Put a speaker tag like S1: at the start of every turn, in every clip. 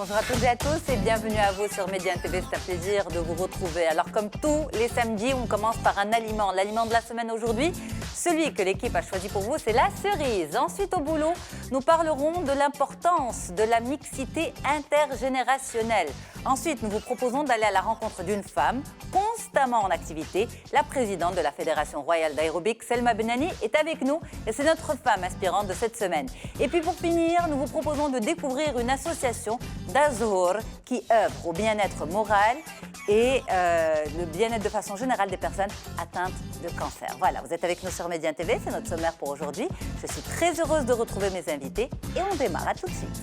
S1: Bonjour à toutes et à tous et bienvenue à vous sur Média TV. C'est un plaisir de vous retrouver. Alors comme tous les samedis, on commence par un aliment. L'aliment de la semaine aujourd'hui, celui que l'équipe a choisi pour vous, c'est la cerise. Ensuite au boulot, nous parlerons de l'importance de la mixité intergénérationnelle. Ensuite, nous vous proposons d'aller à la rencontre d'une femme constamment en activité. La présidente de la Fédération royale d'aérobic, Selma Benani, est avec nous et c'est notre femme inspirante de cette semaine. Et puis pour finir, nous vous proposons de découvrir une association d'Azhur qui œuvre au bien-être moral et le bien-être de façon générale des personnes atteintes de cancer. Voilà, vous êtes avec nous sur Média TV, c'est notre sommaire pour aujourd'hui. Je suis très heureuse de retrouver mes invités et on démarre. À tout de suite.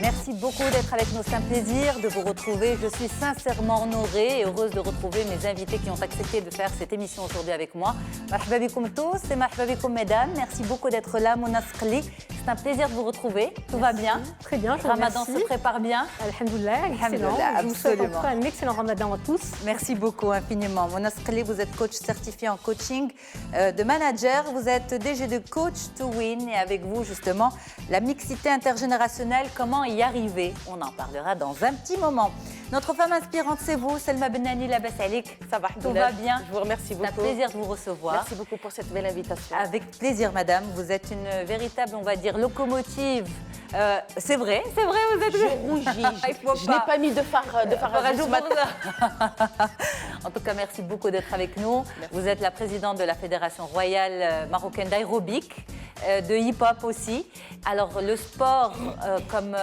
S1: Merci beaucoup d'être avec nous, c'est un plaisir de vous retrouver. Je suis sincèrement honorée et heureuse de retrouver mes invités qui ont accepté de faire cette émission aujourd'hui avec moi. Marhaba bikoum tous et marhaba bikoum mesdames. Merci beaucoup d'être là, Mona Skli. C'est un plaisir de vous retrouver. Tout va bien?
S2: Très bien, je vous
S1: Ramadan
S2: remercie.
S1: se prépare bien?
S2: Alhamdoulilah, excellent.
S1: Alhamdoulilah,
S2: Je vous souhaite en
S1: absolument.
S2: tout cas un excellent Ramadan à tous.
S1: Merci beaucoup infiniment. Mona Skli, vous êtes coach certifié en coaching de manager. Vous êtes DG de Coach to Win et avec vous justement la mixité intergénérationnelle, comment y arriver? On en parlera dans un petit moment. Notre femme inspirante, c'est vous, Selma Benani Labas Alik. Tout va bien?
S3: Je vous remercie
S1: C'est
S3: beaucoup.
S1: un plaisir de vous recevoir.
S3: Merci beaucoup pour cette belle invitation.
S1: Avec plaisir, madame. Vous êtes une véritable, on va dire, locomotive. C'est vrai, vous êtes...
S3: Je rougis.
S1: Il faut
S3: Je n'ai pas mis de phare à jour ce matin.
S1: En tout cas, merci beaucoup d'être avec nous.
S3: Merci.
S1: Vous êtes la présidente de la Fédération royale marocaine d'aérobic, de hip-hop aussi. Alors, le sport comme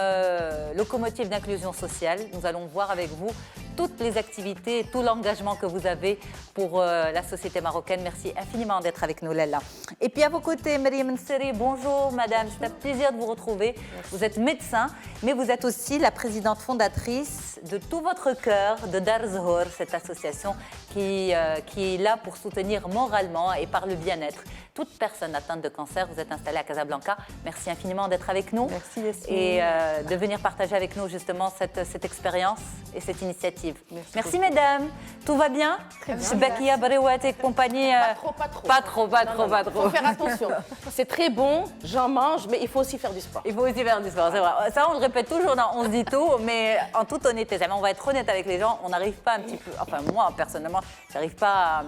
S1: locomotive d'inclusion sociale, nous allons voir avec vous toutes les activités et tout l'engagement que vous avez pour la société marocaine. Merci infiniment d'être avec nous, Lella. Et puis à vos côtés, Mariam Nseri, bonjour madame, c'est un plaisir de vous retrouver. Merci. Vous êtes médecin, mais vous êtes aussi la présidente fondatrice de tout votre cœur de Dar Zhour, cette association qui est là pour soutenir moralement et par le bien-être toute personne atteinte de cancer. Vous êtes installée à Casablanca. Merci infiniment d'être avec nous.
S3: Merci, Yasmine.
S1: Et de venir partager avec nous justement cette expérience et cette initiative. Merci
S3: beaucoup.
S1: mesdames. Tout va bien?
S2: Très bien.
S1: Shbakia, Baréouat et compagnie.
S3: Pas trop.
S1: Pas trop.
S3: Il faut faire attention. C'est très bon, j'en mange, mais il faut aussi faire du sport.
S1: Il faut aussi faire du sport, c'est vrai. Ça, on le répète toujours, on se dit tout, mais en toute honnêteté, on va être honnête avec les gens, on n'arrive pas un petit peu, enfin moi personnellement, j'arrive pas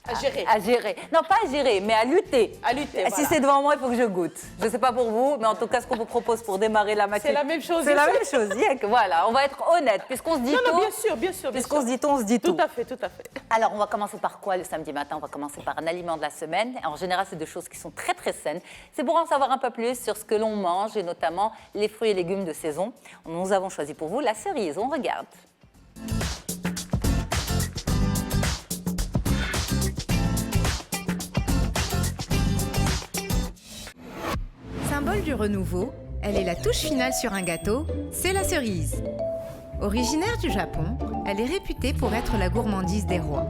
S3: À gérer.
S1: à gérer. Non, pas à gérer, mais à lutter.
S3: À lutter,
S1: Si
S3: voilà.
S1: c'est devant moi, il faut que je goûte. Je ne sais pas pour vous, mais en tout cas, ce qu'on vous propose pour démarrer la matinée.
S3: C'est la même chose.
S1: C'est la même chose. Voilà, on va être honnête, puisqu'on se dit tout.
S3: Non, bien sûr.
S1: Puisqu'on se dit tout, on se dit tout.
S3: Tout à fait.
S1: Alors, on va commencer par quoi le samedi matin? On va commencer par un aliment de la semaine. En général, c'est des choses qui sont très, très saines. C'est pour en savoir un peu plus sur ce que l'on mange et notamment les fruits et légumes de saison. Nous avons choisi pour vous la cerise. On regarde.
S4: Symbole du renouveau, elle est la touche finale sur un gâteau, c'est la cerise. Originaire du Japon, elle est réputée pour être la gourmandise des rois.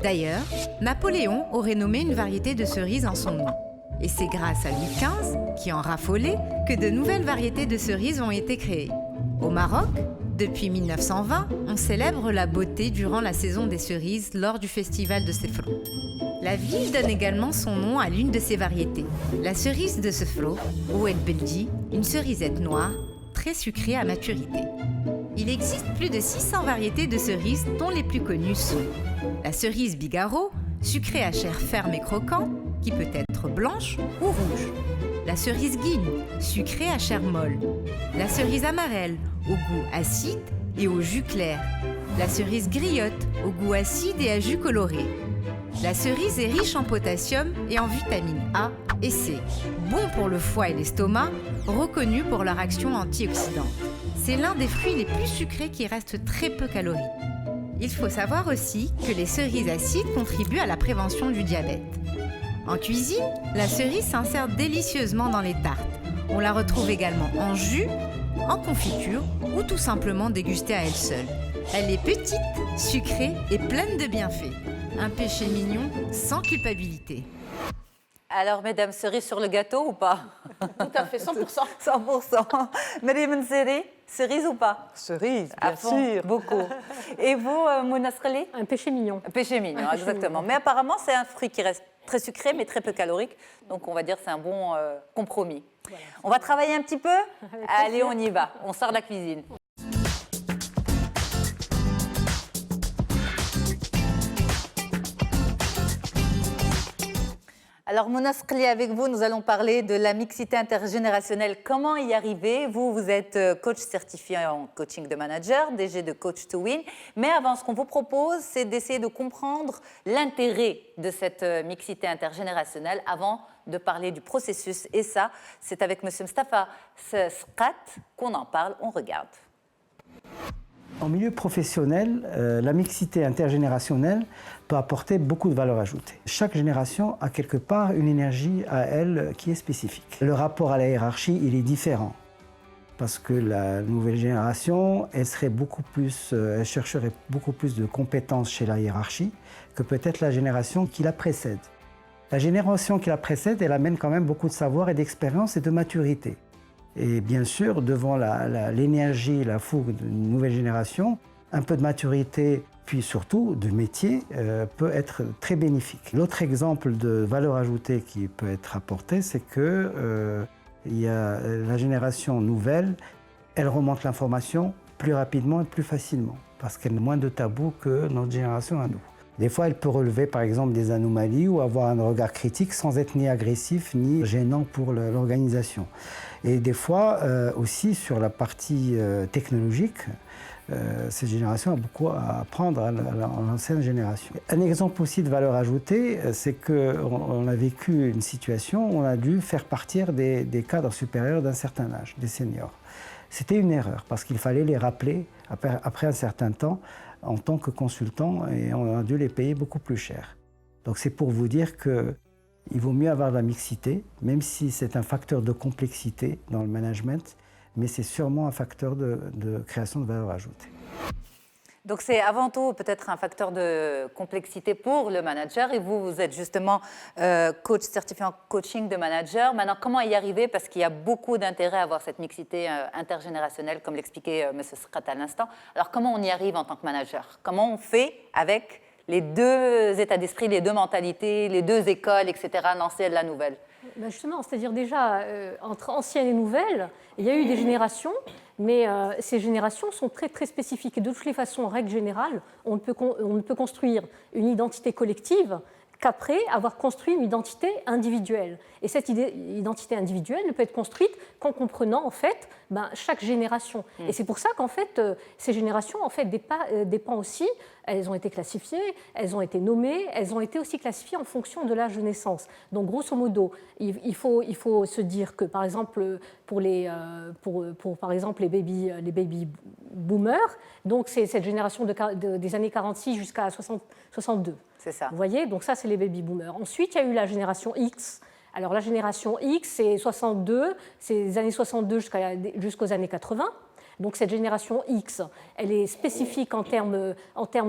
S4: D'ailleurs, Napoléon aurait nommé une variété de cerises en son nom. Et c'est grâce à Louis XV, qui en raffolait, que de nouvelles variétés de cerises ont été créées. Au Maroc, depuis 1920, on célèbre la beauté durant la saison des cerises lors du festival de Sefro. La ville donne également son nom à l'une de ces variétés, la cerise de Sefro, ou El Beldi, une cerisette noire, très sucrée à maturité. Il existe plus de 600 variétés de cerises dont les plus connues sont la cerise Bigaro, sucrée à chair ferme et croquant, qui peut être blanche ou rouge. La cerise Guine, sucrée à chair molle. La cerise Amarelle, au goût acide et au jus clair. La cerise Griotte, au goût acide et à jus coloré. La cerise est riche en potassium et en vitamines A et C, bon pour le foie et l'estomac, reconnus pour leur action antioxydante. C'est l'un des fruits les plus sucrés qui reste très peu calorique. Il faut savoir aussi que les cerises acides contribuent à la prévention du diabète. En cuisine, la cerise s'insère délicieusement dans les tartes. On la retrouve également en jus, en confiture ou tout simplement dégustée à elle seule. Elle est petite, sucrée et pleine de bienfaits. Un péché mignon sans culpabilité.
S1: Alors, mesdames, cerise sur le gâteau ou pas?
S3: Tout à fait, 100%.
S1: 100%. Maryam Nseri, cerise ou pas?
S5: Cerise,
S1: À
S5: bien
S1: fond,
S5: sûr.
S1: beaucoup. Et vous, Mouna Sreli?
S2: Un péché mignon.
S1: Péché mignon,
S2: Un péché
S1: exactement.
S2: mignon.
S1: Mais apparemment, c'est un fruit qui reste très sucré, mais très peu calorique. Donc, on va dire que c'est un bon compromis. Voilà. On va travailler un petit peu? Allez, on y va. On sort de la cuisine. Alors, Mouna Sreli, avec vous, nous allons parler de la mixité intergénérationnelle. Comment y arriver? Vous êtes coach certifié en coaching de manager, DG de Coach to Win. Mais avant, ce qu'on vous propose, c'est d'essayer de comprendre l'intérêt de cette mixité intergénérationnelle avant de parler du processus. Et ça, c'est avec M. Mustafa Sqat qu'on en parle. On regarde.
S6: En milieu professionnel, la mixité intergénérationnelle peut apporter beaucoup de valeur ajoutée. Chaque génération a quelque part une énergie à elle qui est spécifique. Le rapport à la hiérarchie, il est différent. Parce que la nouvelle génération, elle chercherait beaucoup plus de compétences chez la hiérarchie que peut-être la génération qui la précède. La génération qui la précède, elle amène quand même beaucoup de savoir et d'expérience et de maturité. Et bien sûr, devant l'énergie, la fougue d'une nouvelle génération, un peu de maturité, puis surtout de métier, peut être très bénéfique. L'autre exemple de valeur ajoutée qui peut être apporté, c'est que la génération nouvelle, elle remonte l'information plus rapidement et plus facilement, parce qu'elle a moins de tabous que notre génération à nous. Des fois, elle peut relever par exemple des anomalies ou avoir un regard critique sans être ni agressif ni gênant pour l'organisation. Et des fois aussi sur la partie technologique, cette génération a beaucoup à apprendre à l'ancienne génération. Un exemple aussi de valeur ajoutée, c'est qu'on a vécu une situation où on a dû faire partir des cadres supérieurs d'un certain âge, des seniors. C'était une erreur parce qu'il fallait les rappeler après un certain temps en tant que consultants et on a dû les payer beaucoup plus cher. Donc c'est pour vous dire qu'il vaut mieux avoir de la mixité, même si c'est un facteur de complexité dans le management, mais c'est sûrement un facteur de création de valeur ajoutée.
S1: Donc c'est avant tout peut-être un facteur de complexité pour le manager et vous êtes justement coach certifié en coaching de manager. Maintenant, comment y arriver? Parce qu'il y a beaucoup d'intérêt à avoir cette mixité intergénérationnelle, comme l'expliquait M. Sqat à l'instant. Alors comment on y arrive en tant que manager? Comment on fait avec les deux états d'esprit, les deux mentalités, les deux écoles, etc., l'ancienne et la nouvelle?
S2: Ben justement, c'est-à-dire déjà, entre ancienne et nouvelle, il y a eu des générations, mais ces générations sont très, très spécifiques. Et de toutes les façons, en règle générale, on ne peut construire une identité collective qu'après avoir construit une identité individuelle. Et cette identité individuelle ne peut être construite qu'en comprenant en fait chaque génération. Et c'est pour ça qu'en fait ces générations en fait dépendent aussi. Elles ont été classifiées, elles ont été nommées, elles ont été aussi classifiées en fonction de l'âge de naissance. Donc grosso modo, il faut se dire que par exemple pour par exemple les baby boomers, donc c'est cette génération des années 46 jusqu'à 62.
S1: C'est ça.
S2: Vous voyez, donc ça c'est les baby boomers. Ensuite, il y a eu la génération X. Alors la génération X, c'est 62, c'est les années 62 jusqu'aux années 80. Donc cette génération X, elle est spécifique en termes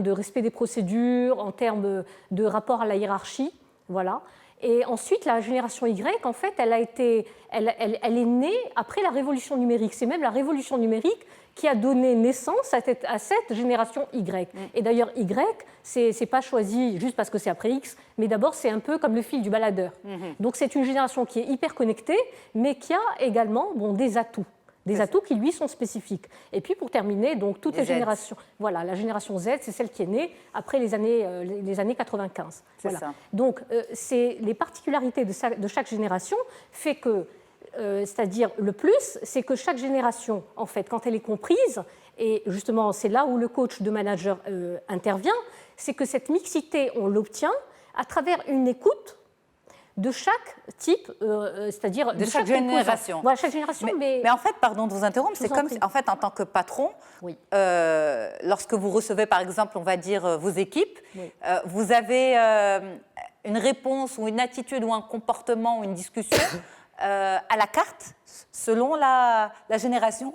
S2: de respect des procédures, en termes de rapport à la hiérarchie, voilà. Et ensuite, la génération Y, en fait, elle est née après la révolution numérique. C'est même la révolution numérique qui a donné naissance à cette génération Y. Et d'ailleurs, Y, c'est pas choisi juste parce que c'est après X, mais d'abord, c'est un peu comme le fil du baladeur. Donc c'est une génération qui est hyper connectée, mais qui a également des atouts. Des atouts qui, lui, sont spécifiques. Et puis, pour terminer, donc, toutes les générations... Voilà, la génération Z, c'est celle qui est née après les années 95. Voilà. Ça. Donc, les particularités de chaque génération fait que, c'est-à-dire le plus, c'est que chaque génération, en fait, quand elle est comprise, et justement, c'est là où le coach de manager intervient, c'est que cette mixité, on l'obtient à travers une écoute de chaque type, c'est-à-dire
S1: de chaque génération.
S2: Voilà, chaque génération.
S1: Mais en fait, pardon de vous interrompre, c'est comme si, en fait, en tant que patron, oui. Lorsque vous recevez, par exemple, on va dire vos équipes, oui. Vous avez une réponse ou une attitude ou un comportement ou une discussion à la carte, selon la génération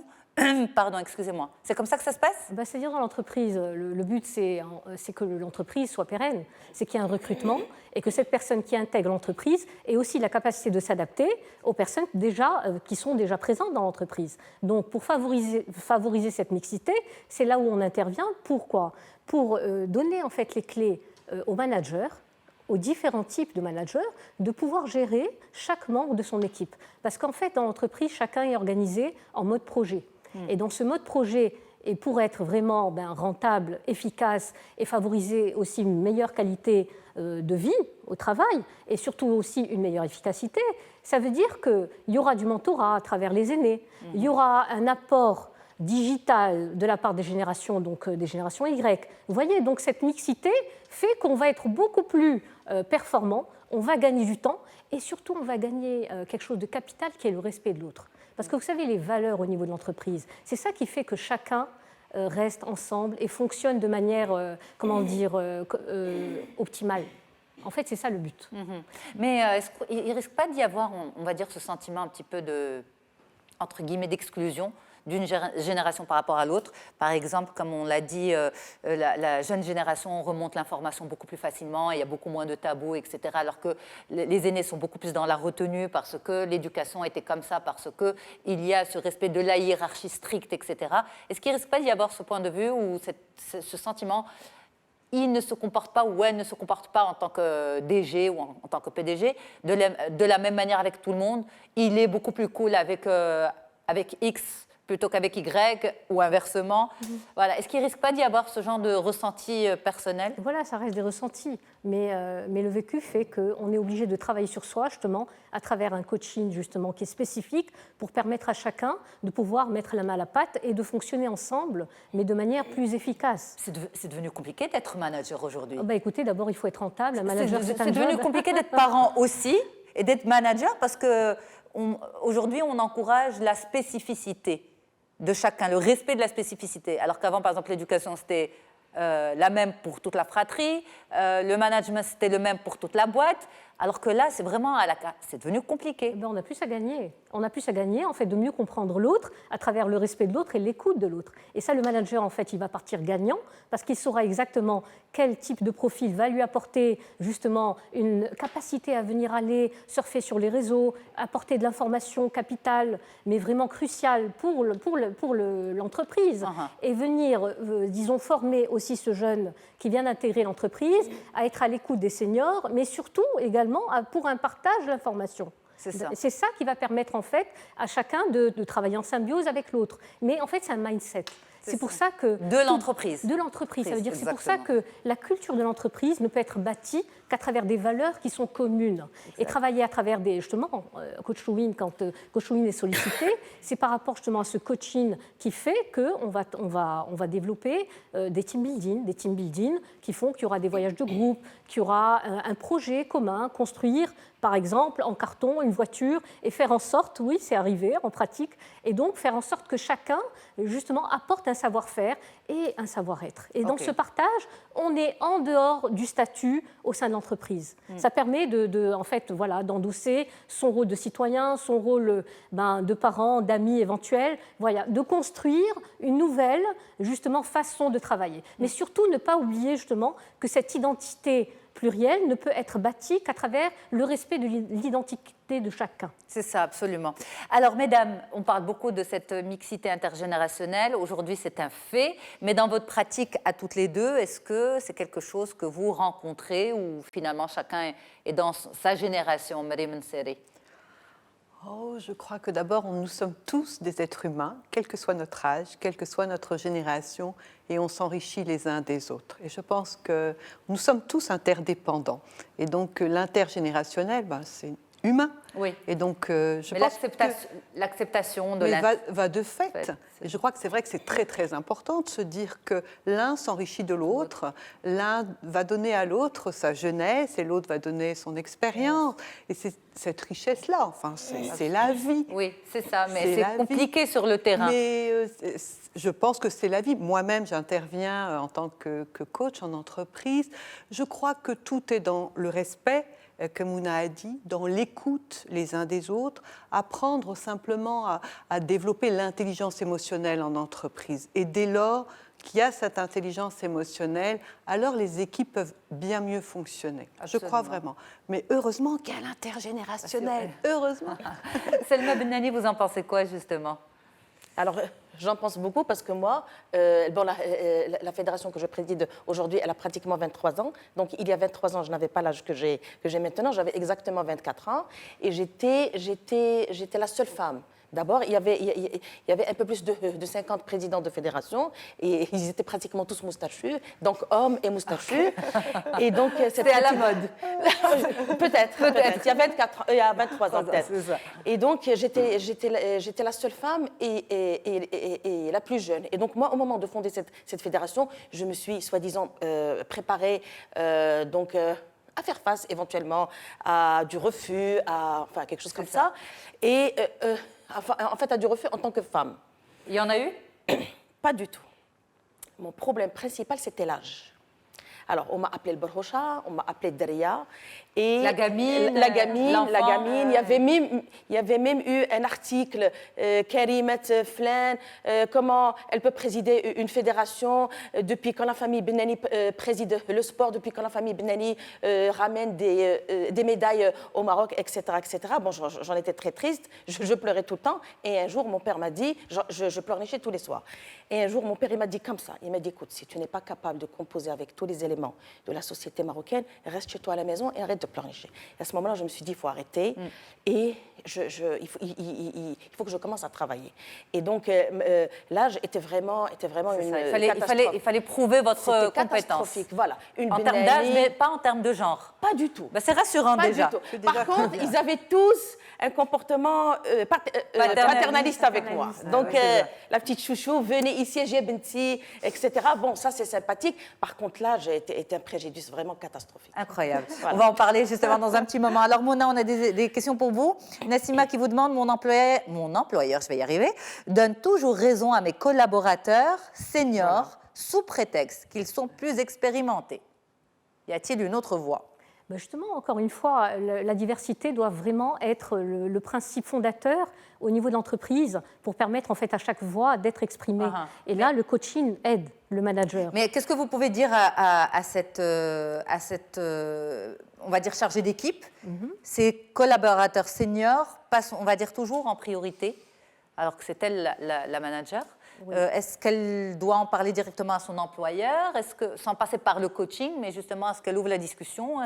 S1: Pardon, excusez-moi. C'est comme ça que ça se passe?
S2: C'est-à-dire dans l'entreprise, le but c'est que l'entreprise soit pérenne, c'est qu'il y ait un recrutement et que cette personne qui intègre l'entreprise ait aussi la capacité de s'adapter aux personnes qui sont déjà présentes dans l'entreprise. Donc pour favoriser cette mixité, c'est là où on intervient. Pourquoi? Pour donner en fait les clés aux managers, aux différents types de managers, de pouvoir gérer chaque membre de son équipe. Parce qu'en fait, dans l'entreprise, chacun est organisé en mode projet. Et dans ce mode projet, et pour être vraiment rentable, efficace et favoriser aussi une meilleure qualité de vie au travail et surtout aussi une meilleure efficacité, ça veut dire qu'il y aura du mentorat à travers les aînés, il y aura un apport digital de la part des générations, donc des générations Y. Vous voyez, donc cette mixité fait qu'on va être beaucoup plus performant, on va gagner du temps et surtout on va gagner quelque chose de capital qui est le respect de l'autre. Parce que vous savez, les valeurs au niveau de l'entreprise, c'est ça qui fait que chacun reste ensemble et fonctionne de manière, optimale. En fait, c'est ça le but.
S1: Mais est-ce qu'il ne risque pas d'y avoir, on va dire, ce sentiment un petit peu de, entre guillemets, d'exclusion d'une génération par rapport à l'autre? Par exemple, comme on l'a dit, la jeune génération remonte l'information beaucoup plus facilement, il y a beaucoup moins de tabous, etc. Alors que les aînés sont beaucoup plus dans la retenue parce que l'éducation était comme ça, parce qu'il y a ce respect de la hiérarchie stricte, etc. Est-ce qu'il ne risque pas d'y avoir ce point de vue ou ce sentiment, il ne se comporte pas ou elle ne se comporte pas en tant que DG ou en tant que PDG de la même manière avec tout le monde, il est beaucoup plus cool avec X plutôt qu'avec Y, ou inversement. Voilà. Est-ce qu'il ne risque pas d'y avoir ce genre de ressenti personnel?
S2: Voilà, ça reste des ressentis. Mais le vécu fait qu'on est obligé de travailler sur soi, justement, à travers un coaching, justement, qui est spécifique pour permettre à chacun de pouvoir mettre la main à la pâte et de fonctionner ensemble, mais de manière plus efficace.
S1: C'est devenu compliqué d'être manager aujourd'hui.
S2: Écoutez, d'abord, il faut être rentable. Un manager, c'est un job.
S1: C'est devenu compliqué d'être parent aussi et d'être manager parce qu'aujourd'hui, on encourage la spécificité de chacun, le respect de la spécificité. Alors qu'avant, par exemple, l'éducation, c'était la même pour toute la fratrie, le management, c'était le même pour toute la boîte, alors que là, c'est vraiment c'est devenu compliqué.
S2: On a plus à gagner. On a plus à gagner, en fait, de mieux comprendre l'autre à travers le respect de l'autre et l'écoute de l'autre. Et ça, le manager, en fait, il va partir gagnant parce qu'il saura exactement quel type de profil va lui apporter, justement, une capacité à venir aller surfer sur les réseaux, apporter de l'information capitale, mais vraiment cruciale pour l'entreprise. Et venir, disons, former aussi ce jeune qui vient d'intégrer l'entreprise à être à l'écoute des seniors, mais surtout également pour un partage d'informations. C'est ça qui va permettre en fait à chacun de travailler en symbiose avec l'autre. Mais en fait, c'est un mindset. C'est pour ça que...
S1: De l'entreprise.
S2: De l'entreprise. Ça veut dire que c'est pour ça que la culture de l'entreprise ne peut être bâtie qu'à travers des valeurs qui sont communes. Exact. Et travailler à travers justement, Coach Louine, quand Coach Louine est sollicité, c'est par rapport justement à ce coaching qui fait qu'on va développer des team building qui font qu'il y aura des voyages de groupe, qu'il y aura un projet commun, construire par exemple en carton une voiture et faire en sorte, oui c'est arrivé en pratique, et donc faire en sorte que chacun justement apporte un savoir-faire et un savoir-être. Et dans ce partage, on est en dehors du statut au sein de l'entreprise. Ça permet en fait, voilà, d'endosser son rôle de citoyen, son rôle de parent, d'amis éventuel, voilà, de construire une nouvelle justement façon de travailler. Mais surtout ne pas oublier justement que cette identité plurielle ne peut être bâtie qu'à travers le respect de l'identité de chacun.
S1: C'est ça, absolument. Alors, mesdames, on parle beaucoup de cette mixité intergénérationnelle. Aujourd'hui, c'est un fait. Mais dans votre pratique à toutes les deux, est-ce que c'est quelque chose que vous rencontrez ou finalement chacun est dans sa génération, Mariam Nseri?
S5: Je crois que d'abord, nous sommes tous des êtres humains, quel que soit notre âge, quelle que soit notre génération, et on s'enrichit les uns des autres. Et je pense que nous sommes tous interdépendants. Et donc, l'intergénérationnel, c'est humain.
S1: Oui.
S5: Et donc, je pense que
S1: l'acceptation de
S5: va de fait. Et je crois que c'est vrai que c'est très, très important de se dire que l'un s'enrichit de l'autre, l'un va donner à l'autre sa jeunesse et l'autre va donner son expérience. Et c'est cette richesse-là, enfin, c'est la vie.
S1: Oui, c'est ça, mais c'est compliqué sur le terrain.
S5: Mais je pense que c'est la vie. Moi-même, j'interviens en tant que coach en entreprise. Je crois que tout est dans le respect, comme Mouna a dit, dans l'écoute les uns des autres, apprendre simplement à développer l'intelligence émotionnelle en entreprise. Et dès lors qu'il y a cette intelligence émotionnelle, alors les équipes peuvent bien mieux fonctionner.
S1: Absolument.
S5: Je crois vraiment. Mais heureusement qu'il y a l'intergénérationnel. Heureusement.
S1: Selma Benani, vous en pensez quoi justement?
S3: Alors, j'en pense beaucoup parce que moi, la fédération que je préside aujourd'hui, elle a pratiquement 23 ans. Donc, il y a 23 ans, je n'avais pas l'âge que j'ai maintenant. J'avais exactement 24 ans. Et j'étais la seule femme. D'abord, il y avait un peu plus de 50 présidents de fédération et ils étaient pratiquement tous moustachus, donc hommes et moustachus. Et donc,
S1: c'était à la mode.
S3: Peut-être. Il y a 23 ans peut-être. Et donc, j'étais la seule femme et la plus jeune. Et donc, moi, au moment de fonder cette fédération, je me suis soi-disant préparée à faire face éventuellement à du refus, à quelque chose comme ça. Et en fait, à du refus en tant que femme.
S1: Il y en a eu?
S3: Pas du tout. Mon problème principal, c'était l'âge. Alors, on m'a appelé le Barhocha, on m'a appelé Daria. Et
S1: la gamine.
S3: Il y avait même eu un article, Karimet Flan, comment elle peut présider une fédération depuis quand la famille Benani préside le sport, depuis quand la famille Benani ramène des médailles au Maroc, etc., etc. Bon, j'en étais très triste, je pleurais tout le temps. Et un jour, mon père m'a dit, je pleurnichais tous les soirs. Et un jour, mon père, il m'a dit comme ça, il m'a dit, écoute, si tu n'es pas capable de composer avec tous les éléments de la société marocaine, reste chez toi à la maison et arrête de pleurnicher. Et à ce moment-là, je me suis dit, il faut arrêter et il faut que je commence à travailler. Et donc, l'âge était vraiment une catastrophe.
S1: Il fallait prouver votre compétence.
S3: Voilà.
S1: En termes d'âge, mais pas en termes de genre.
S3: Pas du tout.
S1: C'est rassurant
S3: pas
S1: déjà.
S3: Du tout. Par contre, ils avaient tous un comportement paternaliste avec moi. Donc, la petite chouchou, venez ici, j'ai benti, etc. Bon, ça, c'est sympathique. Par contre, là, j'ai été un préjudice vraiment catastrophique.
S1: Incroyable. Voilà. On va en parler justement dans un petit moment. Alors, Mouna, on a des questions pour vous. Nassima qui vous demande, mon employeur, je vais y arriver, donne toujours raison à mes collaborateurs seniors sous prétexte qu'ils sont plus expérimentés. Y a-t-il une autre voie?
S2: Justement, encore une fois, la diversité doit vraiment être le principe fondateur au niveau de l'entreprise pour permettre en fait à chaque voix d'être exprimée. Et là, le coaching aide le manager.
S1: Mais qu'est-ce que vous pouvez dire à cette on va dire, chargée d'équipe? Ces collaborateurs seniors passent, on va dire, toujours en priorité, alors que c'est elle la manager. Oui. Est-ce qu'elle doit en parler directement à son employeur? Est-ce que, sans passer par le coaching, mais justement, est-ce qu'elle ouvre la discussion?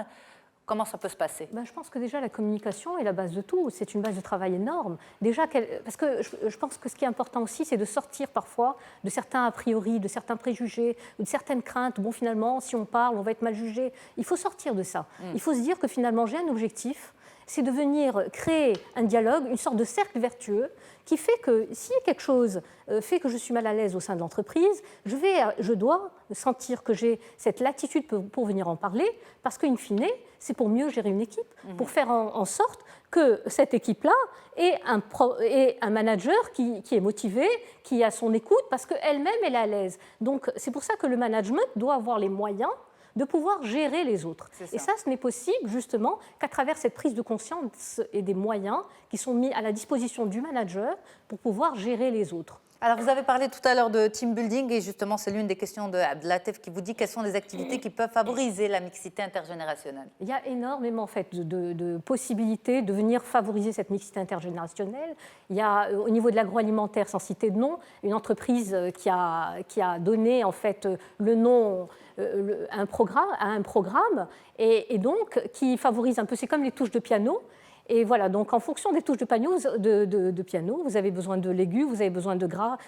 S1: Comment ça peut se passer?
S2: Je pense que déjà la communication est la base de tout. C'est une base de travail énorme. Déjà, parce que je pense que ce qui est important aussi, c'est de sortir parfois de certains a priori, de certains préjugés, ou de certaines craintes. Bon, finalement, si on parle, on va être mal jugé. Il faut sortir de ça. Il faut se dire que finalement, j'ai un objectif, c'est de venir créer un dialogue, une sorte de cercle vertueux qui fait que si quelque chose fait que je suis mal à l'aise au sein de l'entreprise, je dois sentir que j'ai cette latitude pour venir en parler, parce qu'in fine, c'est pour mieux gérer une équipe, pour faire en sorte que cette équipe-là ait un manager qui est motivé, qui a son écoute, parce qu'elle-même, elle est à l'aise. Donc, c'est pour ça que le management doit avoir les moyens de pouvoir gérer les autres. Et ça, ce n'est possible justement qu'à travers cette prise de conscience et des moyens qui sont mis à la disposition du manager pour pouvoir gérer les autres.
S1: Alors, vous avez parlé tout à l'heure de team building et justement, c'est l'une des questions de Abdellatif qui vous dit quelles sont les activités qui peuvent favoriser la mixité intergénérationnelle.
S2: Il y a énormément en fait, de possibilités de venir favoriser cette mixité intergénérationnelle. Il y a au niveau de l'agroalimentaire, sans citer de nom, une entreprise qui a donné en fait le nom à un programme et donc qui favorise un peu, c'est comme les touches de piano. Et voilà, donc en fonction des touches de piano, vous avez besoin de l'aigu, vous avez besoin du grave,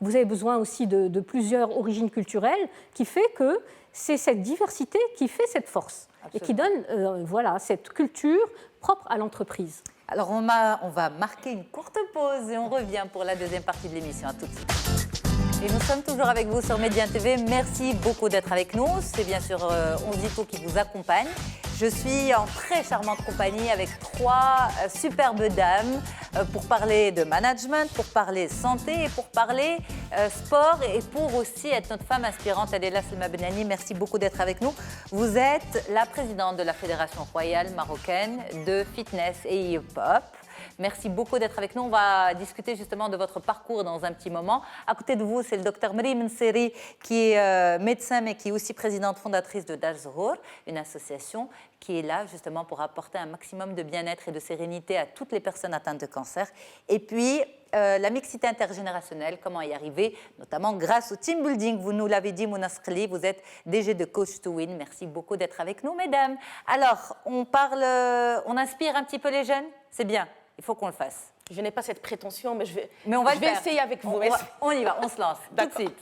S2: vous avez besoin aussi de plusieurs origines culturelles, qui fait que c'est cette diversité qui fait cette force. Absolument. Et qui donne cette culture propre à l'entreprise.
S1: Alors on va marquer une courte pause et on revient pour la deuxième partie de l'émission. À tout de suite. Et nous sommes toujours avec vous sur Médien TV. Merci beaucoup d'être avec nous. C'est bien sûr Onzito qui vous accompagne. Je suis en très charmante compagnie avec 3 superbes dames pour parler de management, pour parler santé et pour parler sport et pour aussi être notre femme inspirante, Adela Selma Benani. Merci beaucoup d'être avec nous. Vous êtes la présidente de la Fédération royale marocaine de fitness et hip-hop. Merci beaucoup d'être avec nous. On va discuter justement de votre parcours dans un petit moment. À côté de vous, c'est le docteur Marim Nseri, qui est médecin, mais qui est aussi présidente fondatrice de Daj Zohor, une association qui est là justement pour apporter un maximum de bien-être et de sérénité à toutes les personnes atteintes de cancer. Et puis, la mixité intergénérationnelle, comment y arriver, notamment grâce au team building. Vous nous l'avez dit, Mouna Skhli, vous êtes DG de Coach to Win. Merci beaucoup d'être avec nous, mesdames. Alors, on inspire un petit peu les jeunes. C'est bien. Il faut qu'on le fasse.
S3: Je n'ai pas cette prétention, mais je vais
S1: faire.
S3: Essayer avec vous.
S1: On y va, on se lance tout de suite.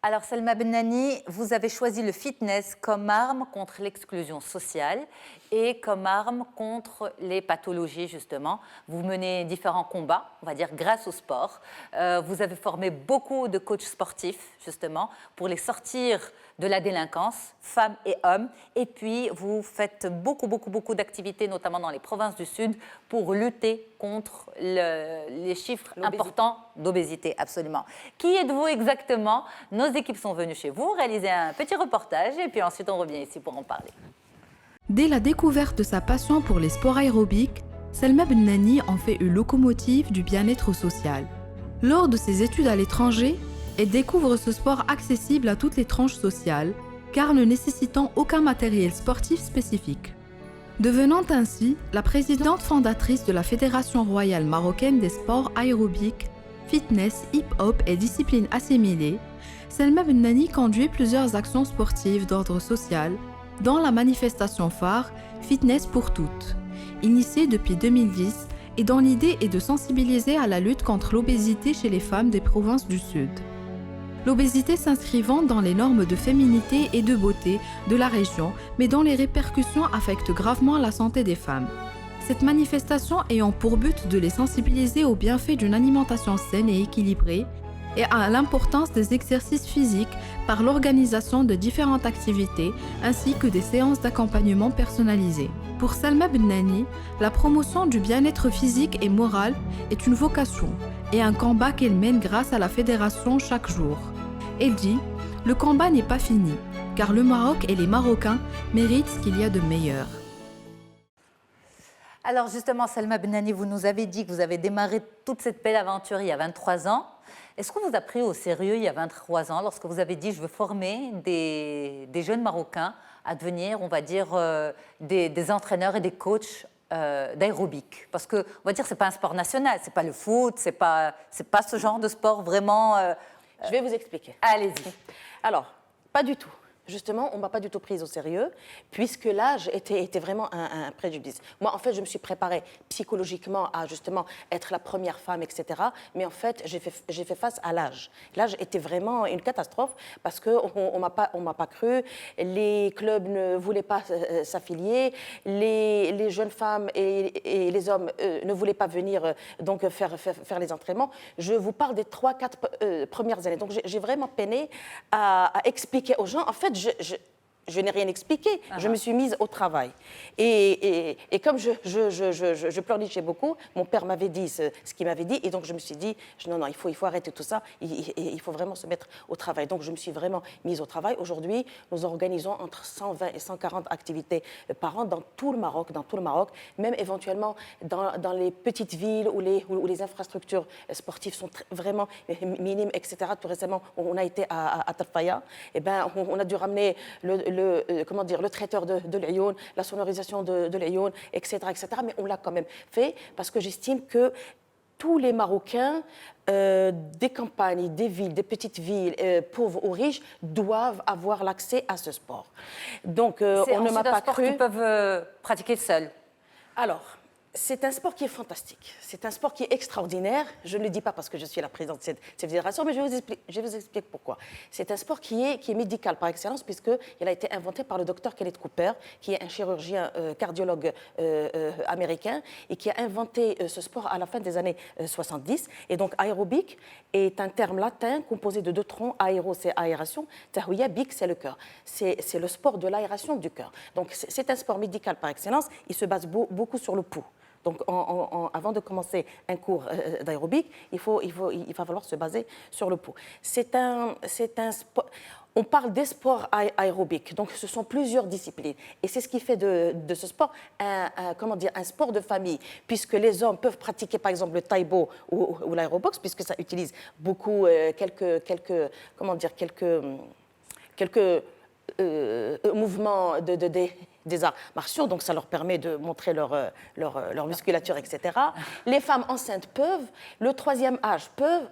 S1: Alors, Selma Benani, vous avez choisi le fitness comme arme contre l'exclusion sociale et comme arme contre les pathologies, justement. Vous menez différents combats, on va dire, grâce au sport. Vous avez formé beaucoup de coachs sportifs, justement, pour les sortir de la délinquance, femmes et hommes. Et puis, vous faites beaucoup d'activités, notamment dans les provinces du Sud, pour lutter contre les chiffres importants d'obésité, absolument. Qui êtes-vous exactement? Nos équipes sont venues chez vous, réaliser un petit reportage, et puis ensuite on revient ici pour en parler.
S7: Dès la découverte de sa passion pour les sports aérobiques, Selma Benani en fait une locomotive du bien-être social. Lors de ses études à l'étranger, elle découvre ce sport accessible à toutes les tranches sociales, car ne nécessitant aucun matériel sportif spécifique. Devenant ainsi la présidente fondatrice de la Fédération royale marocaine des sports aérobiques, fitness, hip-hop et disciplines assimilées, Selma Benani conduit plusieurs actions sportives d'ordre social, dont la manifestation phare Fitness pour toutes, initiée depuis 2010 et dont l'idée est de sensibiliser à la lutte contre l'obésité chez les femmes des provinces du Sud. L'obésité s'inscrivant dans les normes de féminité et de beauté de la région, mais dont les répercussions affectent gravement la santé des femmes. Cette manifestation ayant pour but de les sensibiliser aux bienfaits d'une alimentation saine et équilibrée et à l'importance des exercices physiques par l'organisation de différentes activités ainsi que des séances d'accompagnement personnalisées. Pour Selma Benani, la promotion du bien-être physique et moral est une vocation et un combat qu'elle mène grâce à la fédération chaque jour. Elle dit « Le combat n'est pas fini, car le Maroc et les Marocains méritent ce qu'il y a de meilleur. »
S1: Alors justement, Selma Benani, vous nous avez dit que vous avez démarré toute cette belle aventure il y a 23 ans. Est-ce qu'on vous a pris au sérieux il y a 23 ans lorsque vous avez dit « Je veux former des jeunes Marocains à devenir, on va dire, des entraîneurs et des coachs d'aérobic ?» Parce que, on va dire, c'est pas un sport national, c'est pas le foot, c'est pas ce genre de sport vraiment...
S3: Je vais vous expliquer.
S1: Allez-y.
S3: Alors, pas du tout. Justement, on ne m'a pas du tout prise au sérieux, puisque l'âge était vraiment un préjudice. Moi, en fait, je me suis préparée psychologiquement à justement être la première femme, etc. Mais en fait, j'ai fait face à l'âge. L'âge était vraiment une catastrophe parce qu'on ne m'a pas cru, les clubs ne voulaient pas s'affilier, les jeunes femmes et les hommes ne voulaient pas venir donc faire les entraînements. Je vous parle des 3-4 premières années. Donc, j'ai vraiment peiné à expliquer aux gens, en fait, je n'ai rien expliqué, je me suis mise au travail. Et comme je pleurnichais beaucoup, mon père m'avait dit ce qu'il m'avait dit, et donc je me suis dit, non, il faut arrêter tout ça, il faut vraiment se mettre au travail. Donc je me suis vraiment mise au travail. Aujourd'hui, nous organisons entre 120 et 140 activités par an dans tout le Maroc, même éventuellement dans les petites villes où les infrastructures sportives sont vraiment minimes, etc. Tout récemment, on a été à Tarfaya, et ben, on a dû ramener le traiteur de l'Ayoun, la sonorisation de l'Ayoun, etc., mais on l'a quand même fait parce que j'estime que tous les Marocains des campagnes, des villes, des petites villes, pauvres ou riches, doivent avoir l'accès à ce sport. Donc, on ne m'a pas cru.
S1: C'est un sport qu'ils peuvent pratiquer seuls.
S3: Alors, C'est un sport qui est fantastique, c'est un sport qui est extraordinaire. Je ne le dis pas parce que je suis la présidente de cette fédération, mais je vais vous expliquer pourquoi. C'est un sport qui est médical par excellence, puisqu'il a été inventé par le docteur Kenneth Cooper, qui est un chirurgien cardiologue américain, et qui a inventé ce sport à la fin des années 70. Et donc aérobic est un terme latin composé de deux troncs. Aéro, c'est aération, tahouya, bic, c'est le cœur. C'est le sport de l'aération du cœur. Donc c'est un sport médical par excellence, il se base beaucoup sur le pouls. Donc, avant de commencer un cours d'aérobic, il va falloir se baser sur le pouls. C'est un sport. On parle des sports aérobiques, donc ce sont plusieurs disciplines. Et c'est ce qui fait de ce sport un sport de famille, puisque les hommes peuvent pratiquer par exemple le taïbo ou l'aérobox, puisque ça utilise beaucoup quelques mouvements des arts martiaux, donc ça leur permet de montrer leur musculature, etc. Les femmes enceintes peuvent, le troisième âge peut,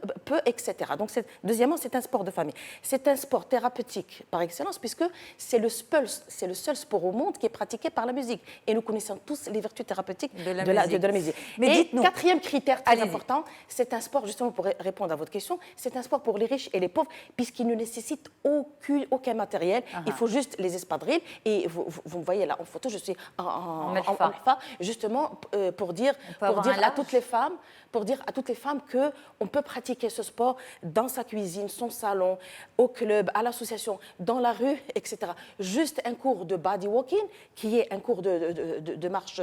S3: etc. Donc, deuxièmement, c'est un sport de famille. C'est un sport thérapeutique par excellence, puisque c'est le seul sport au monde qui est pratiqué par la musique. Et nous connaissons tous les vertus thérapeutiques de la musique. Mais quatrième critère très important, c'est un sport, justement pour répondre à votre question, c'est un sport pour les riches et les pauvres, puisqu'il ne nécessite aucun matériel. Il faut juste les espadrilles. Et vous me voyez là en photo, je suis en alpha, justement pour dire à toutes les femmes que on peut pratiquer ce sport dans sa cuisine, son salon, au club, à l'association, dans la rue, etc. Juste un cours de body walking, qui est un cours de marche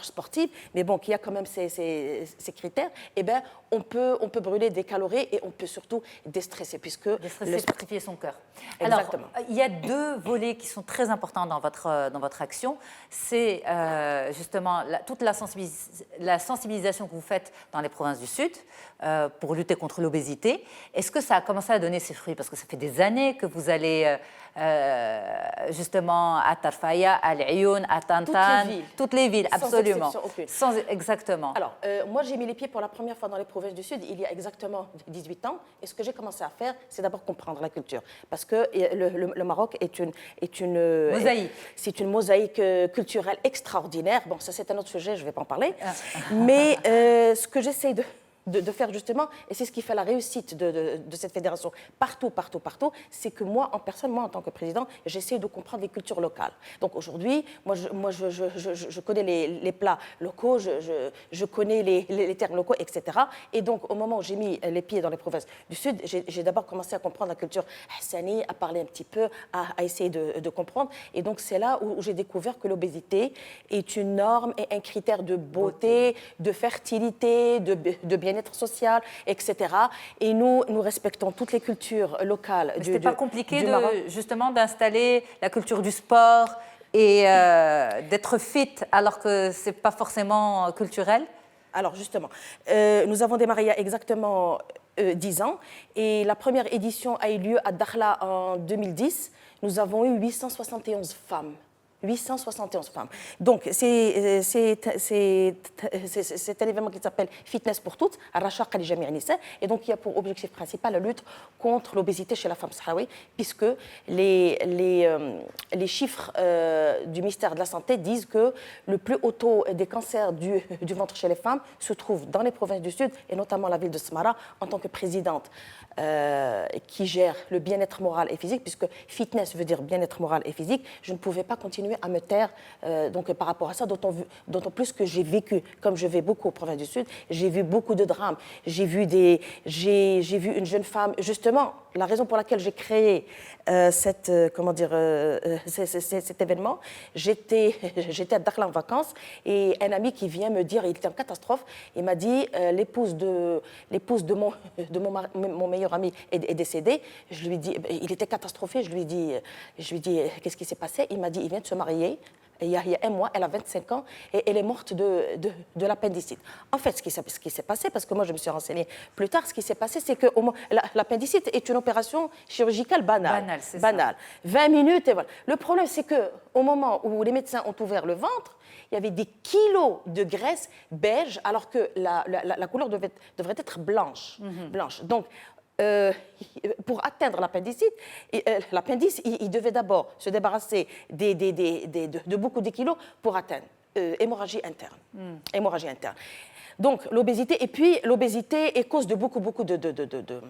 S3: sportive, mais bon, qui a quand même ses critères. Eh bien, on peut brûler des calories et on peut surtout déstresser, puisque
S1: fortifier son cœur.
S3: Exactement.
S1: Alors, il y a deux volets qui sont très importants dans votre action. C'est justement toute la sensibilisation que vous faites dans les provinces du Sud pour lutter contre l'obésité. Est-ce que ça a commencé à donner ses fruits? Parce que ça fait des années que vous allez justement à Tarfaya, à L'Ayoun, à Tantan, toutes les villes, absolument.
S3: Sans exception aucune.
S1: Exactement.
S3: Alors, moi, j'ai mis les pieds pour la première fois dans les provinces du Sud il y a exactement 18 ans. Et ce que j'ai commencé à faire, c'est d'abord comprendre la culture. Parce que le Maroc est une
S1: mosaïque.
S3: C'est une mosaïque culturelle extraordinaire. Bon, ça, c'est un autre sujet, je ne vais pas en parler. Mais ce que j'essaie de faire justement, et c'est ce qui fait la réussite de cette fédération partout, c'est que moi en tant que président, j'essaie de comprendre les cultures locales. Donc aujourd'hui, je connais les plats locaux, je connais les termes locaux, etc. Et donc au moment où j'ai mis les pieds dans les provinces du Sud, j'ai d'abord commencé à comprendre la culture hassani, à parler un petit peu, à essayer de comprendre. Et donc c'est là où j'ai découvert que l'obésité est une norme et un critère de beauté, de fertilité, de bien-être social, etc. Et nous respectons toutes les cultures locales du Maroc.
S1: C'était pas compliqué justement d'installer la culture du sport et d'être fit alors que c'est pas forcément culturel?
S3: Alors justement, nous avons démarré il y a exactement 10 ans et la première édition a eu lieu à Dakhla en 2010. Nous avons eu 871 femmes. 871 femmes. Donc, c'est un événement qui s'appelle Fitness pour toutes, à Rachaq Ali Jami' Nissa, et donc il y a pour objectif principal la lutte contre l'obésité chez la femme sahraoui, puisque les chiffres du ministère de la Santé disent que le plus haut taux des cancers du ventre chez les femmes se trouve dans les provinces du Sud, et notamment la ville de Smara. En tant que présidente qui gère le bien-être moral et physique, puisque fitness veut dire bien-être moral et physique, je ne pouvais pas continuer à me taire donc par rapport à ça, d'autant plus que j'ai vécu, comme je vais beaucoup aux provinces du Sud, j'ai vu beaucoup de drames. J'ai vu une jeune femme, justement, la raison pour laquelle j'ai créé cet événement, j'étais à Dakhla en vacances et un ami qui vient me dire, il était en catastrophe, il m'a dit l'épouse de mon meilleur ami est décédée. Je lui dis, il était catastrophé, je lui dis qu'est-ce qui s'est passé? Il m'a dit, il vient de se marier. Il y a un mois, elle a 25 ans et elle est morte de l'appendicite. En fait, ce qui s'est passé, parce que moi je me suis renseignée plus tard, ce qui s'est passé, c'est que l'appendicite est une opération chirurgicale banale. Banale. 20 minutes et voilà. Le problème, c'est qu'au moment où les médecins ont ouvert le ventre, il y avait des kilos de graisse beige, alors que la couleur devrait être blanche. Blanche. Donc, pour atteindre l'appendicite, l'appendice, il devait d'abord se débarrasser de beaucoup de kilos pour atteindre hémorragie interne. Hémorragie interne. Donc, l'obésité, et puis l'obésité est cause de beaucoup de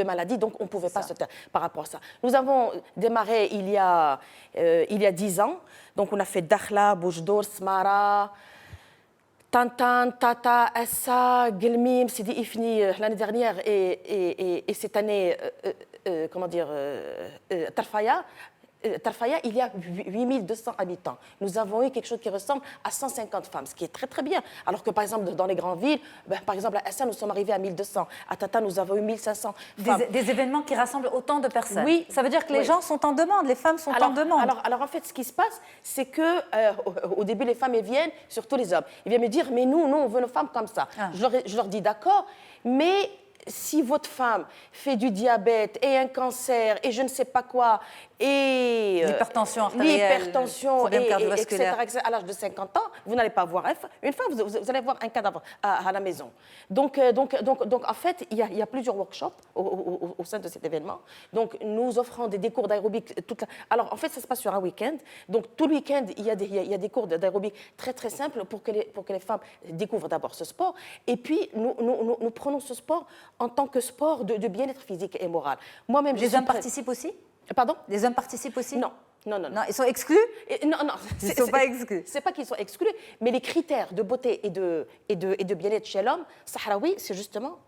S3: maladies, donc on ne pouvait pas se taire par rapport à ça. Nous avons démarré il y a 10 ans, donc on a fait Dakhla, Boujdour, Smara, Tantan, Tata, Essa, Gelmim, Sidi Ifni l'année dernière et cette année, Tarfaya. Tarfaya, il y a 8200 habitants. Nous avons eu quelque chose qui ressemble à 150 femmes, ce qui est très très bien. Alors que par exemple dans les grandes villes, par exemple à Essa, nous sommes arrivés à 1200. À Tata, nous avons eu 1500 femmes.
S1: Des événements qui rassemblent autant de personnes.
S3: Oui.
S1: Ça veut dire que les gens sont en demande, les femmes sont en demande.
S3: Alors en fait, ce qui se passe, c'est que au début, les femmes elles viennent, surtout les hommes. Ils viennent me dire, mais nous, on veut nos femmes comme ça.
S1: Ah.
S3: Je leur dis d'accord, mais si votre femme fait du diabète et un cancer et je ne sais pas quoi, et
S1: l'hypertension artérielle, problème cardiovasculaire,
S3: etc., à l'âge de 50 ans, vous n'allez pas voir une fois, vous allez voir un cadavre à la maison. Donc en fait, il y a plusieurs workshops au sein de cet événement. Donc nous offrons des cours d'aérobic. Alors en fait, ça se passe sur un week-end. Donc tout le week-end, il y a des cours d'aérobic très très simples pour que les femmes découvrent d'abord ce sport. Et puis nous prenons ce sport en tant que sport de bien-être physique et moral. Moi-même,
S1: les hommes participent aussi?
S3: Pardon?
S1: Les hommes participent aussi?
S3: Non,
S1: ils sont exclus?
S3: Non,
S1: ils ne sont pas exclus.
S3: C'est pas qu'ils sont exclus, mais les critères de beauté et de bien-être chez l'homme, sahraoui, c'est justement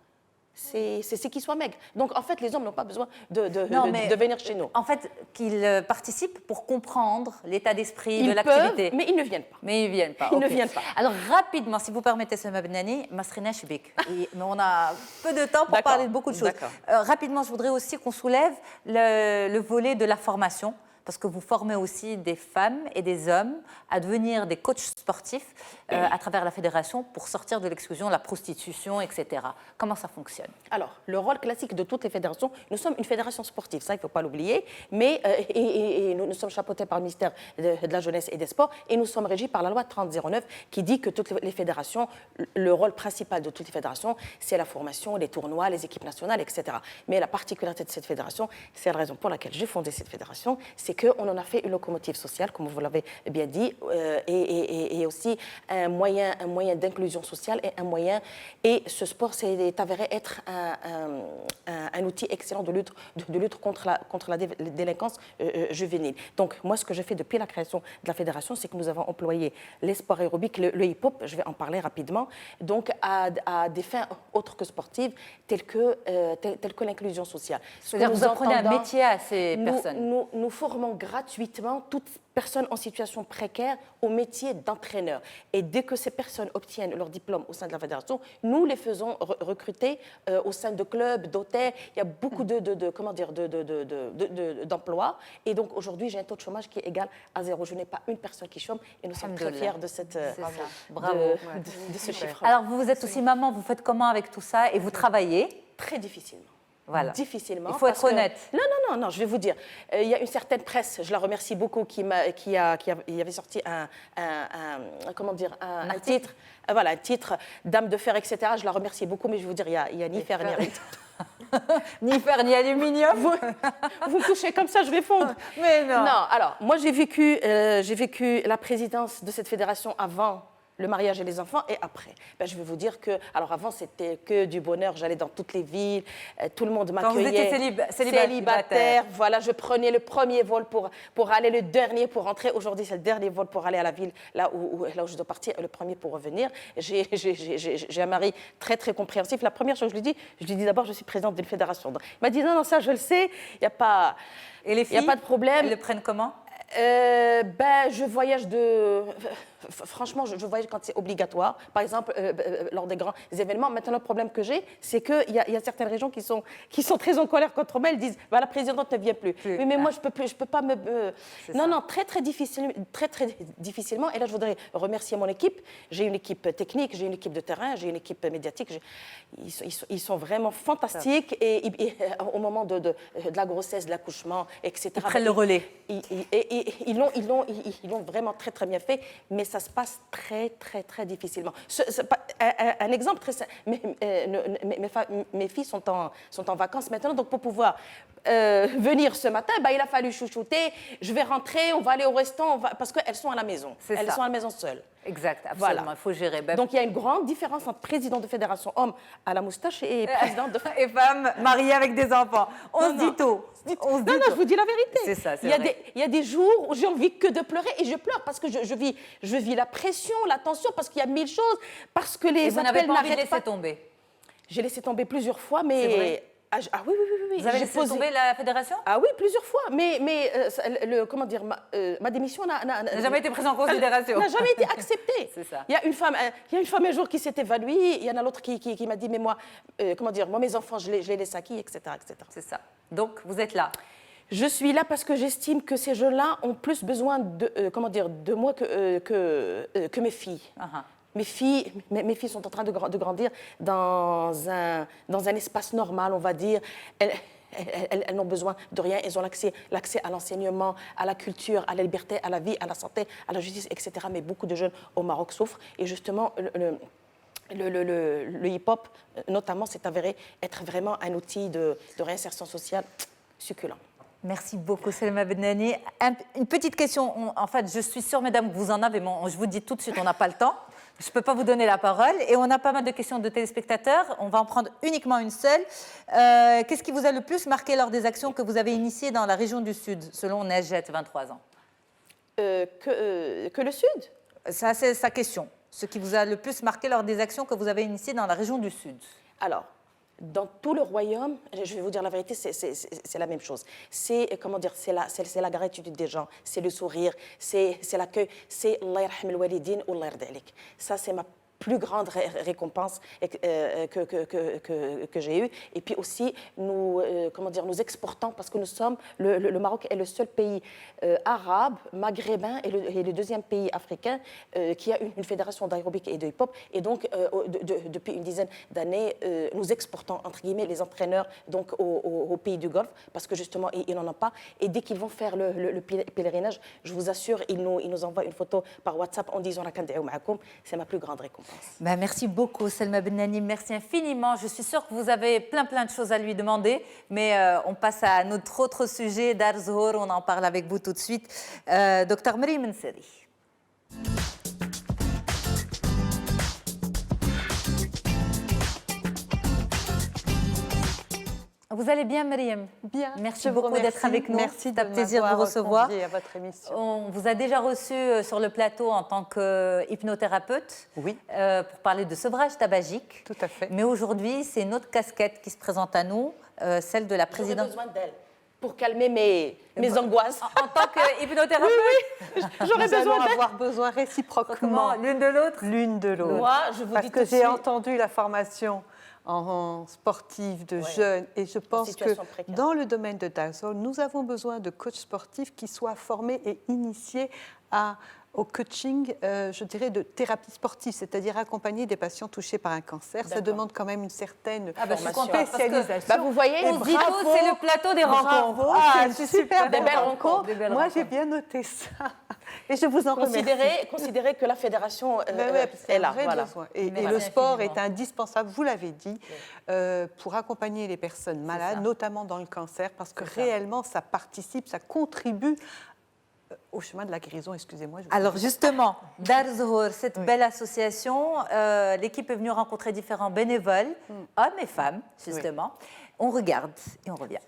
S3: c'est qu'ils soient maigres. Donc en fait, les hommes n'ont pas besoin de venir chez nous.
S1: En fait, qu'ils participent pour comprendre l'état d'esprit de l'activité.
S3: Mais ils ne viennent pas.
S1: Mais ils ne viennent pas.
S3: Ils ne viennent pas.
S1: Alors rapidement, si vous permettez, Selma Benani, Masrina Chibik. Mais on a peu de temps pour parler de beaucoup de choses. Rapidement, je voudrais aussi qu'on soulève le volet de la formation, parce que vous formez aussi des femmes et des hommes à devenir des coachs sportifs à travers la fédération pour sortir de l'exclusion, la prostitution, etc. Comment ça fonctionne?
S3: Alors, le rôle classique de toutes les fédérations, nous sommes une fédération sportive, ça il ne faut pas l'oublier, mais et nous sommes chapeautés par le ministère de la Jeunesse et des Sports et nous sommes régis par la loi 3009 qui dit que toutes les fédérations, le rôle principal de toutes les fédérations, c'est la formation, les tournois, les équipes nationales, etc. Mais la particularité de cette fédération, c'est la raison pour laquelle j'ai fondé cette fédération, c'est qu'on en a fait une locomotive sociale, comme vous l'avez bien dit, et aussi un moyen d'inclusion sociale et ce sport s'est avéré être un outil excellent de lutte contre la délinquance juvénile. Donc moi, ce que j'ai fait depuis la création de la fédération, c'est que nous avons employé les sports aérobiques, le hip-hop, je vais en parler rapidement, donc à des fins autres que sportives, telles que l'inclusion sociale.
S1: C'est-à-dire que vous apprenez un métier à ces personnes?
S3: Nous formons gratuitement toute personne en situation précaire au métier d'entraîneur. Et dès que ces personnes obtiennent leur diplôme au sein de la fédération, nous les faisons recruter au sein de clubs, d'hôtels. Il y a beaucoup d'emplois. Et donc aujourd'hui, j'ai un taux de chômage qui est égal à 0. Je n'ai pas une personne qui chôme et nous sommes très fiers de ce chiffre.
S1: Alors vous êtes aussi maman, vous faites comment avec tout ça et vous travaillez?
S3: Très difficilement.
S1: Voilà.
S3: Difficilement.
S1: Il faut être honnête.
S3: Non, je vais vous dire. Il y a une certaine presse, je la remercie beaucoup, qui avait sorti un titre, un titre Dame de fer, etc. Je la remercie beaucoup, mais je vais vous dire, il y a ni fer ni rien.
S1: Ni fer ni aluminium.
S3: Vous me touchez comme ça, je vais fondre.
S1: Mais non.
S3: Non, alors, moi j'ai vécu la présidence de cette fédération avant le mariage et les enfants, et après. Je vais vous dire que, alors avant, c'était que du bonheur. J'allais dans toutes les villes, tout le monde m'accueillait.
S1: Quand vous étiez célibataire.
S3: Voilà, je prenais le premier vol pour aller, le dernier pour rentrer. Aujourd'hui, c'est le dernier vol pour aller à la ville, là où je dois partir, et le premier pour revenir. J'ai un mari très, très compréhensif. La première chose que je lui dis d'abord, je suis présidente d'une fédération. Il m'a dit, non, ça, je le sais, il n'y a pas de problème.
S1: Elles le prennent comment?
S3: Je voyage franchement, je voyage quand c'est obligatoire. Par exemple, lors des grands événements. Maintenant, le problème que j'ai, c'est qu'il y a certaines régions qui sont très en colère contre moi. Elles disent, la présidente ne vient plus. Oui, mais moi, je peux pas me... Non, très, très difficilement. Et là, je voudrais remercier mon équipe. J'ai une équipe technique, j'ai une équipe de terrain, j'ai une équipe médiatique. Ils sont vraiment fantastiques. Et au moment de la grossesse, de l'accouchement, etc.
S1: Ils prennent le relais.
S3: Ils l'ont vraiment très, très bien fait. Mais ça se passe très, très, très difficilement. Un exemple très simple, mes filles sont en vacances maintenant, donc pour pouvoir venir ce matin, il a fallu chouchouter, je vais rentrer, on va aller au restaurant, parce qu'elles sont à la maison. Elles sont à la maison seules.
S1: Exact, absolument, il faut gérer.
S3: Donc il y a une grande différence entre président de fédération homme à la moustache et président de...
S1: Et femme mariée avec des enfants. On se dit tout.
S3: Non, je vous dis la vérité.
S1: C'est ça, c'est
S3: vrai. Il y a des jours où j'ai envie que de pleurer et je pleure parce que je vis la pression, la tension, parce qu'il y a 1000 choses, parce que les appels n'arrêtent pas.
S1: Vous n'avez pas envie de laisser tomber?
S3: J'ai laissé tomber plusieurs fois, mais... Ah oui.
S1: Vous avez laissé tomber la fédération?
S3: Ah oui, plusieurs fois. Mais comment dire, ma démission n'a
S1: jamais été prise en considération.
S3: N'a jamais été acceptée.
S1: C'est ça.
S3: Il y a une femme un jour qui s'est évanouie. Il y en a l'autre qui m'a dit, mais moi, moi, mes enfants, je les laisse à qui, etc.
S1: C'est ça. Donc, vous êtes là.
S3: Je suis là parce que j'estime que ces jeunes-là ont plus besoin de moi que mes filles. Mes filles sont en train de grandir dans un espace normal, on va dire. Elles n'ont besoin de rien. Elles ont l'accès à l'enseignement, à la culture, à la liberté, à la vie, à la santé, à la justice, etc. Mais beaucoup de jeunes au Maroc souffrent. Et justement, le hip-hop, notamment, s'est avéré être vraiment un outil de réinsertion sociale succulent.
S1: Merci beaucoup, Selma Bennani. Une petite question. En fait, je suis sûre, mesdames, que vous en avez, mais je vous dis tout de suite, on n'a pas le temps. Je ne peux pas vous donner la parole. Et on a pas mal de questions de téléspectateurs. On va en prendre uniquement une seule. Qu'est-ce qui vous a le plus marqué lors des actions que vous avez initiées dans la région du Sud, selon Najet, 23 ans?
S3: Que le Sud?
S1: Ça, c'est sa question. Ce qui vous a le plus marqué lors des actions que vous avez initiées dans la région du Sud.
S3: Alors, dans tout le royaume, je vais vous dire la vérité, c'est la même chose. C'est la gratitude des gens, c'est le sourire, c'est l'accueil, c'est Allah yarham al-walidin ou Allah yarda alik. Ça, c'est ma plus grande récompense que j'ai eue. Et puis aussi, nous exportons, parce que le Maroc est le seul pays arabe, maghrébin et le deuxième pays africain qui a une fédération d'aérobic et de hip-hop. Et donc, depuis une dizaine d'années, nous exportons, entre guillemets, les entraîneurs donc, aux pays du Golfe, parce que justement, ils n'en ont pas. Et dès qu'ils vont faire le pèlerinage, je vous assure, ils nous envoient une photo par WhatsApp en disant « c'est ma plus grande récompense ».
S1: Merci beaucoup, Selma Bennani. Merci infiniment. Je suis sûre que vous avez plein de choses à lui demander, mais on passe à notre autre sujet, Dar Zohor. On en parle avec vous tout de suite. Docteur Maryam Nseri. Vous allez bien, Maryam?
S5: Bien.
S1: Merci beaucoup d'être avec nous.
S5: Merci,
S1: c'est un plaisir de vous recevoir.
S5: À votre émission.
S1: On vous a déjà reçu sur le plateau en tant qu'hypnothérapeute,
S5: oui,
S1: pour parler de sevrage tabagique.
S5: Tout à fait.
S1: Mais aujourd'hui, c'est une autre casquette qui se présente à nous, celle de la présidente.
S3: J'aurais besoin d'elle pour calmer mes angoisses.
S1: En tant qu'hypnothérapeute?
S3: Oui. J'aurais besoin d'elle.
S5: avoir besoin réciproquement.
S1: L'une de l'autre?
S5: L'une de l'autre.
S3: Moi, je vous
S5: Parce
S3: dis
S5: que
S3: tout de
S5: j'ai
S3: suite,
S5: entendu la formation en sportive de jeunes et je pense que
S3: précaire.
S5: dans le domaine de Dar Zohor, nous avons besoin de coachs sportifs qui soient formés et initiés au coaching, je dirais, de thérapie sportive, c'est-à-dire accompagner des patients touchés par un cancer. Ça demande quand même une certaine spécialisation.
S3: Vous voyez,
S1: on se dit tout, c'est le plateau des rencontres.
S5: C'est super,
S3: des belles rencontres.
S5: Moi, j'ai bien noté ça. Et je vous en remercie.
S3: Considérez que la fédération
S5: est là. Voilà. Et le sport
S1: infiniment.
S5: est indispensable, vous l'avez dit, pour accompagner les personnes malades, notamment dans le cancer, parce que réellement, ça participe, ça contribue au chemin de la guérison, excusez-moi.
S1: Alors justement, Dar Zohor, cette belle association, l'équipe est venue rencontrer différents bénévoles, hommes et femmes, justement. On regarde et on revient.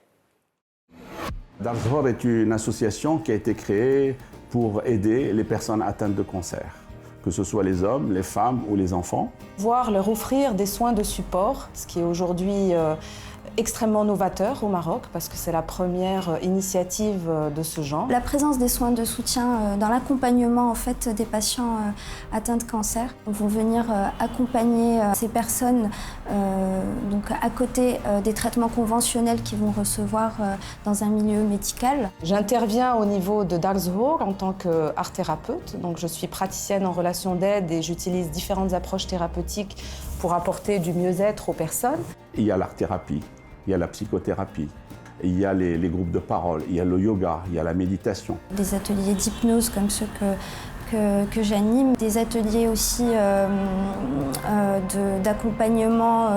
S8: Dar Zohor est une association qui a été créée pour aider les personnes atteintes de cancer, que ce soit les hommes, les femmes ou les enfants.
S9: Voir leur offrir des soins de support, ce qui est aujourd'hui extrêmement novateur au Maroc, parce que c'est la première initiative de ce genre.
S10: La présence des soins de soutien dans l'accompagnement en fait, des patients atteints de cancer vont venir accompagner ces personnes donc à côté des traitements conventionnels qu'ils vont recevoir dans un milieu médical.
S9: J'interviens au niveau de Dar Zohor en tant qu'art thérapeute. Donc je suis praticienne en relation d'aide et j'utilise différentes approches thérapeutiques pour apporter du mieux-être aux personnes.
S8: Il y a l'art-thérapie, il y a la psychothérapie, il y a les groupes de parole, il y a le yoga, il y a la méditation.
S10: Des ateliers d'hypnose comme ceux que que j'anime, des ateliers aussi d'accompagnement,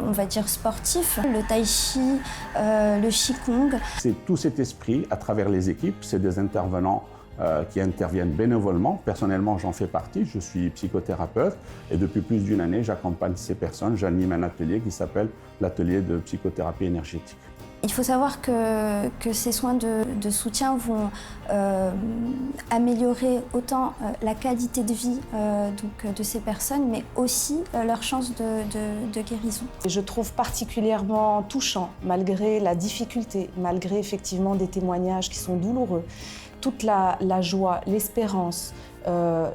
S10: on va dire sportif, le tai chi, le qigong.
S8: C'est tout cet esprit à travers les équipes, c'est des intervenants qui interviennent bénévolement. Personnellement, j'en fais partie, je suis psychothérapeute et depuis plus d'une année, j'accompagne ces personnes. J'anime un atelier qui s'appelle l'atelier de psychothérapie énergétique.
S10: Il faut savoir que ces soins de soutien vont améliorer autant la qualité de vie de ces personnes, mais aussi leurs chances de guérison.
S9: Je trouve particulièrement touchant, malgré la difficulté, malgré effectivement des témoignages qui sont douloureux, toute la joie, l'espérance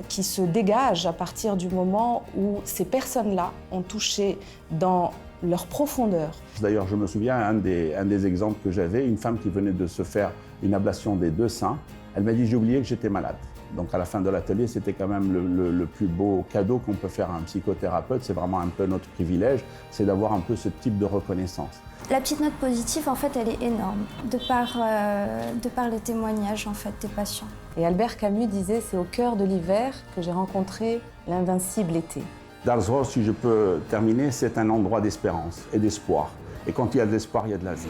S9: qui se dégage à partir du moment où ces personnes-là ont touché dans leur profondeur.
S8: D'ailleurs, je me souviens, un des exemples que j'avais, une femme qui venait de se faire une ablation des 2 seins, elle m'a dit « j'ai oublié que j'étais malade ». Donc à la fin de l'atelier, c'était quand même le plus beau cadeau qu'on peut faire à un psychothérapeute. C'est vraiment un peu notre privilège, c'est d'avoir un peu ce type de reconnaissance.
S10: La petite note positive, en fait, elle est énorme, de par les témoignages en fait, des patients.
S9: Et Albert Camus disait « c'est au cœur de l'hiver que j'ai rencontré l'invincible été ».
S8: Darzhor, si je peux terminer, c'est un endroit d'espérance et d'espoir. Et quand il y a de l'espoir, il y a de la vie.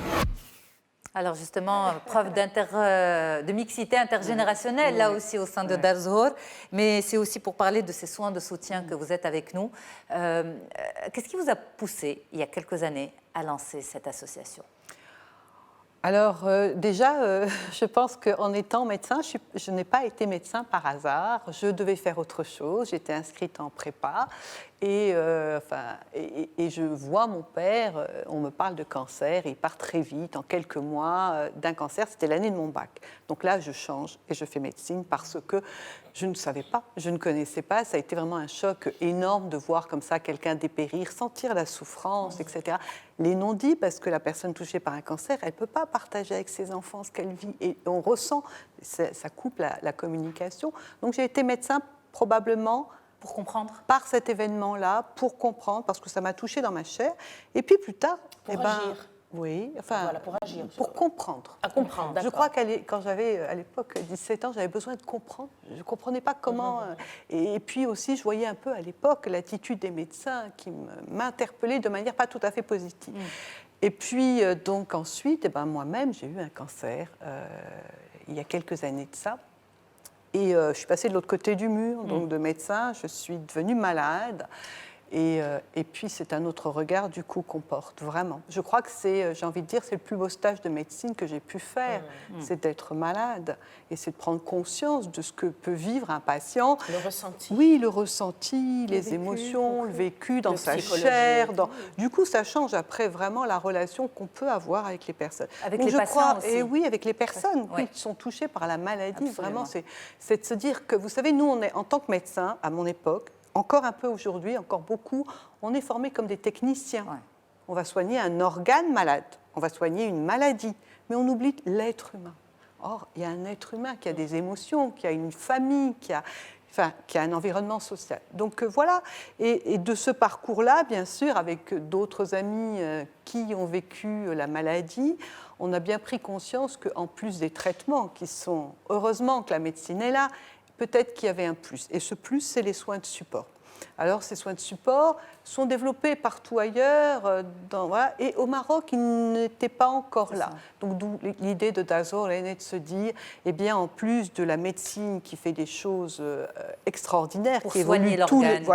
S1: Alors justement, preuve de mixité intergénérationnelle, là aussi au sein de Darzhor, mais c'est aussi pour parler de ces soins de soutien que vous êtes avec nous. Qu'est-ce qui vous a poussé, il y a quelques années, à lancer cette association ?
S5: Alors déjà, je pense qu'en étant médecin, je n'ai pas été médecin par hasard. Je devais faire autre chose. J'étais inscrite en prépa et je vois mon père, on me parle de cancer, il part très vite, en quelques mois, d'un cancer. C'était l'année de mon bac. Donc là, je change et je fais médecine parce que je ne savais pas, je ne connaissais pas. Ça a été vraiment un choc énorme de voir comme ça quelqu'un dépérir, sentir la souffrance, etc. Les non-dits, parce que la personne touchée par un cancer, elle ne peut pas partager avec ses enfants ce qu'elle vit. Et on ressent, ça coupe la communication. Donc j'ai été médecin probablement
S1: pour comprendre,
S5: par cet événement-là, pour comprendre, parce que ça m'a touchée dans ma chair. Et puis plus tard,
S3: pour agir.
S5: Oui, enfin,
S3: voilà, pour agir.
S5: Pour comprendre.
S3: À comprendre, d'accord.
S5: Je crois quand j'avais, à l'époque, 17 ans, j'avais besoin de comprendre. Je ne comprenais pas comment... Et puis aussi, je voyais un peu, à l'époque, l'attitude des médecins qui m'interpellait de manière pas tout à fait positive. Et puis, donc, ensuite, moi-même, j'ai eu un cancer, il y a quelques années de ça. Et je suis passée de l'autre côté du mur, donc de médecin, je suis devenue malade. Et puis, c'est un autre regard, du coup, qu'on porte, vraiment. Je crois que c'est, j'ai envie de dire, c'est le plus beau stage de médecine que j'ai pu faire. C'est d'être malade et c'est de prendre conscience de ce que peut vivre un patient.
S3: Le ressenti.
S5: Oui, le ressenti, les émotions, le vécu dans sa chair. Du coup, ça change après vraiment la relation qu'on peut avoir avec les personnes.
S1: Avec les patients aussi.
S5: Et oui, avec les personnes qui sont touchées par la maladie. Absolument. Vraiment, c'est de se dire que, vous savez, nous, on est, en tant que médecins, à mon époque, encore un peu aujourd'hui, encore beaucoup, on est formés comme des techniciens. Ouais. On va soigner un organe malade, on va soigner une maladie, mais on oublie l'être humain. Or, il y a un être humain qui a des émotions, qui a une famille, qui a un environnement social. Donc voilà, et de ce parcours-là, bien sûr, avec d'autres amis qui ont vécu la maladie, on a bien pris conscience qu'en plus des traitements qui sont, heureusement que la médecine est là, peut-être qu'il y avait un plus. Et ce plus, c'est les soins de support. Alors, ces soins de support sont développés partout ailleurs, et au Maroc, ils n'étaient pas encore là. Donc, d'où l'idée de Darzhor est de se dire, eh bien, en plus de la médecine qui fait des choses extraordinaires,
S1: pour
S5: qui
S1: soigner l'organe,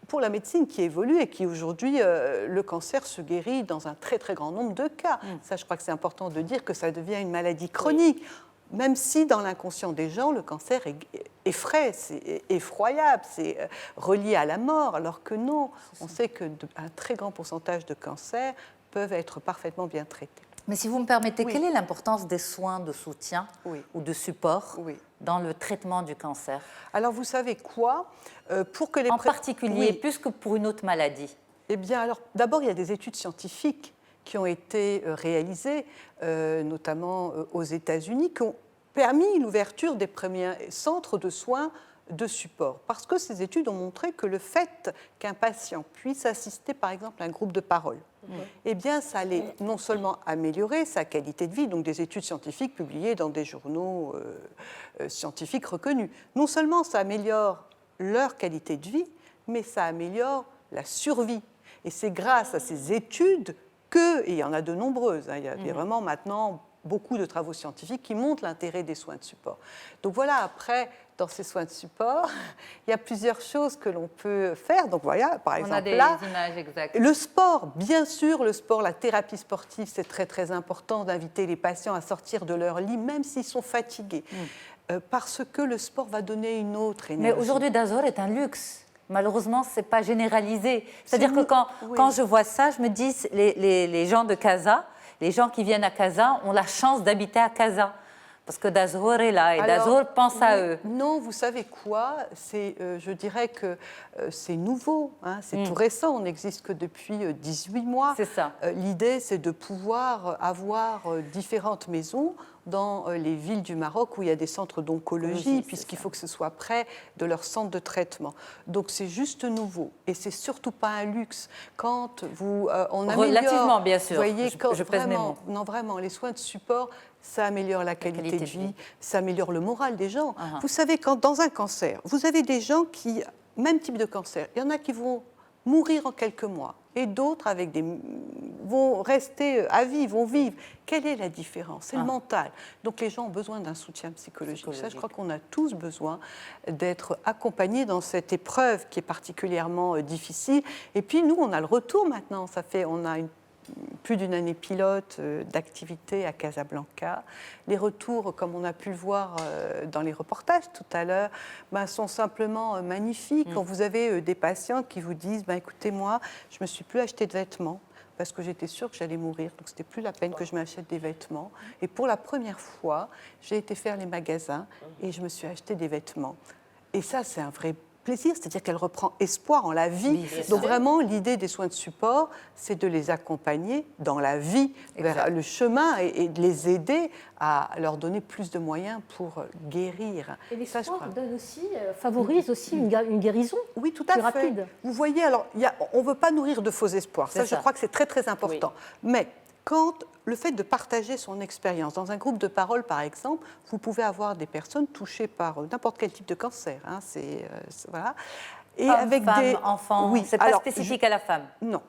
S5: pour la médecine qui évolue et qui aujourd'hui, le cancer se guérit dans un très très grand nombre de cas. Ça, je crois que c'est important de dire que ça devient une maladie chronique. Oui. Même si dans l'inconscient des gens, le cancer effraie, c'est effroyable, c'est relié à la mort, alors que non, on sait qu'un très grand pourcentage de cancers peuvent être parfaitement bien traités.
S1: Mais si vous me permettez, quelle est l'importance des soins de soutien ou de support dans le traitement du cancer ?
S5: Alors vous savez quoi, pour que les
S1: en particulier, plus que pour une autre maladie.
S5: Eh bien, alors d'abord, il y a des études scientifiques qui ont été réalisées, notamment aux États-Unis, qui ont permis l'ouverture des premiers centres de soins de support. Parce que ces études ont montré que le fait qu'un patient puisse assister, par exemple, à un groupe de parole, eh bien, ça allait non seulement améliorer sa qualité de vie, donc des études scientifiques publiées dans des journaux scientifiques reconnus. Non seulement ça améliore leur qualité de vie, mais ça améliore la survie. Et c'est grâce à ces études que, et il y en a de nombreuses, il y a vraiment maintenant beaucoup de travaux scientifiques qui montrent l'intérêt des soins de support. Donc voilà, après, dans ces soins de support, il y a plusieurs choses que l'on peut faire. Donc voilà, par exemple,
S1: on a des images exactes.
S5: Le sport, bien sûr, le sport, la thérapie sportive, c'est très très important d'inviter les patients à sortir de leur lit, même s'ils sont fatigués, parce que le sport va donner une autre énergie.
S1: Mais aujourd'hui, Dazor est un luxe. Malheureusement, ce n'est pas généralisé. C'est-à-dire que quand je vois ça, je me dis, les gens de Casa, les gens qui viennent à Casa ont la chance d'habiter à Casa. Parce que Dazor est là et Dazor pense à eux.
S5: Non, vous savez quoi, je dirais que c'est nouveau, c'est tout récent, on n'existe que depuis 18 mois.
S1: C'est ça.
S5: L'idée, c'est de pouvoir avoir différentes maisons dans les villes du Maroc où il y a des centres d'oncologie, puisqu'il faut que ce soit près de leur centre de traitement. Donc c'est juste nouveau et c'est surtout pas un luxe. Quand on améliore,
S1: relativement bien sûr,
S5: vous voyez,
S1: je pèse mes mots.
S5: Non, vraiment, les soins de support, ça améliore la qualité de vie, ça améliore le moral des gens. Vous savez, quand dans un cancer, vous avez des gens qui, même type de cancer, il y en a qui vont mourir en quelques mois et d'autres vont rester à vie, vont vivre. Quelle est la différence? C'est le mental. Donc les gens ont besoin d'un soutien psychologique. Ça, je crois qu'on a tous besoin d'être accompagnés dans cette épreuve qui est particulièrement difficile. Et puis nous, on a le retour maintenant. On a plus d'une année pilote d'activité à Casablanca. Les retours, comme on a pu le voir dans les reportages tout à l'heure, sont simplement magnifiques. Quand vous avez des patients qui vous disent écoutez, moi, je ne me suis plus acheté de vêtements parce que j'étais sûre que j'allais mourir, donc ce n'était plus la peine que je m'achète des vêtements. Et pour la première fois, j'ai été faire les magasins et je me suis acheté des vêtements. Et ça, c'est un vrai plaisir, c'est-à-dire qu'elle reprend espoir en la vie. Donc vraiment, l'idée des soins de support, c'est de les accompagner dans la vie, vers le chemin et de les aider à leur donner plus de moyens pour guérir.
S2: Et l'espoir favorise aussi une guérison
S5: tout à
S2: plus
S5: fait.
S2: rapide.
S5: Vous voyez, alors, on ne veut pas nourrir de faux espoirs. Ça, je crois que c'est très, très important. Oui. Mais quand le fait de partager son expérience, dans un groupe de parole, par exemple, vous pouvez avoir des personnes touchées par n'importe quel type de cancer. Voilà. Et
S1: avec femmes, enfants, c'est pas spécifique à la femme.
S5: Non,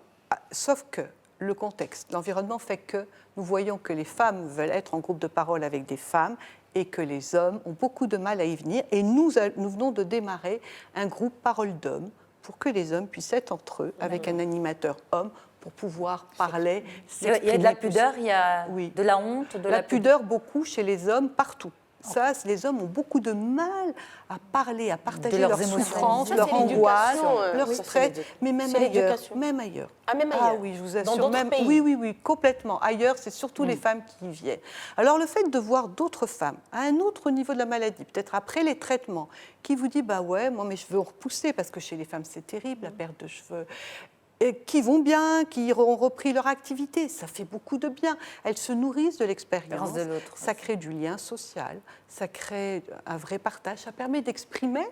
S5: sauf que le contexte, l'environnement fait que nous voyons que les femmes veulent être en groupe de parole avec des femmes et que les hommes ont beaucoup de mal à y venir. Et nous venons de démarrer un groupe parole d'hommes pour que les hommes puissent être entre eux avec un animateur homme pour pouvoir parler.
S1: Il y a de la pudeur, il y a de la honte, de
S5: la pudeur beaucoup chez les hommes partout. Ça, les hommes ont beaucoup de mal à parler, à partager leurs souffrances, leurs angoisses, leur stress, mais même ailleurs. Même ailleurs.
S3: Même ailleurs.
S5: Ah oui, je vous assure.
S3: Dans d'autres pays.
S5: Oui, complètement. Ailleurs, c'est surtout les femmes qui y viennent. Alors, le fait de voir d'autres femmes à un autre niveau de la maladie, peut-être après les traitements, qui vous dit, moi, mais je veux repousser, parce que chez les femmes, c'est terrible, la perte de cheveux. Et qui vont bien, qui ont repris leur activité. Ça fait beaucoup de bien. Elles se nourrissent de l'expérience. Ça crée du lien social, ça crée un vrai partage, ça permet d'exprimer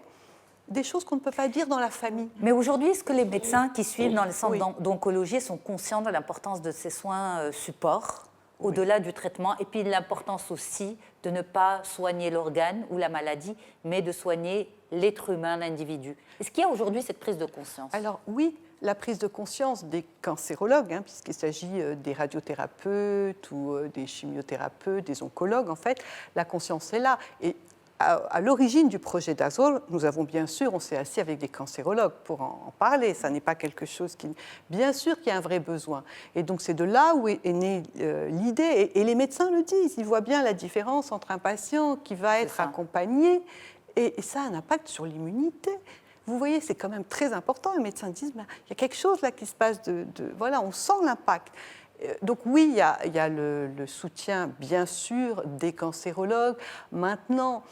S5: des choses qu'on ne peut pas dire dans la famille.
S1: Mais aujourd'hui, est-ce que les médecins qui suivent dans les centres d'oncologie sont conscients de l'importance de ces soins support au-delà du traitement, et puis l'importance aussi de ne pas soigner l'organe ou la maladie, mais de soigner l'être humain, l'individu? Est-ce qu'il y a aujourd'hui cette prise de conscience?
S5: Alors oui, la prise de conscience des cancérologues, puisqu'il s'agit des radiothérapeutes ou des chimiothérapeutes, des oncologues, en fait, la conscience est là. Et à l'origine du projet Dazor, nous avons bien sûr, on s'est assis avec des cancérologues pour en parler. Ça n'est pas quelque chose qui... Bien sûr qu'il y a un vrai besoin. Et donc c'est de là où est née l'idée. Et les médecins le disent, ils voient bien la différence entre un patient qui va être accompagné, et ça a un impact sur l'immunité. Vous voyez, c'est quand même très important. Les médecins disent, il y a quelque chose là qui se passe, voilà, on sent l'impact. Donc oui, il y a le soutien, bien sûr, des cancérologues. Maintenant,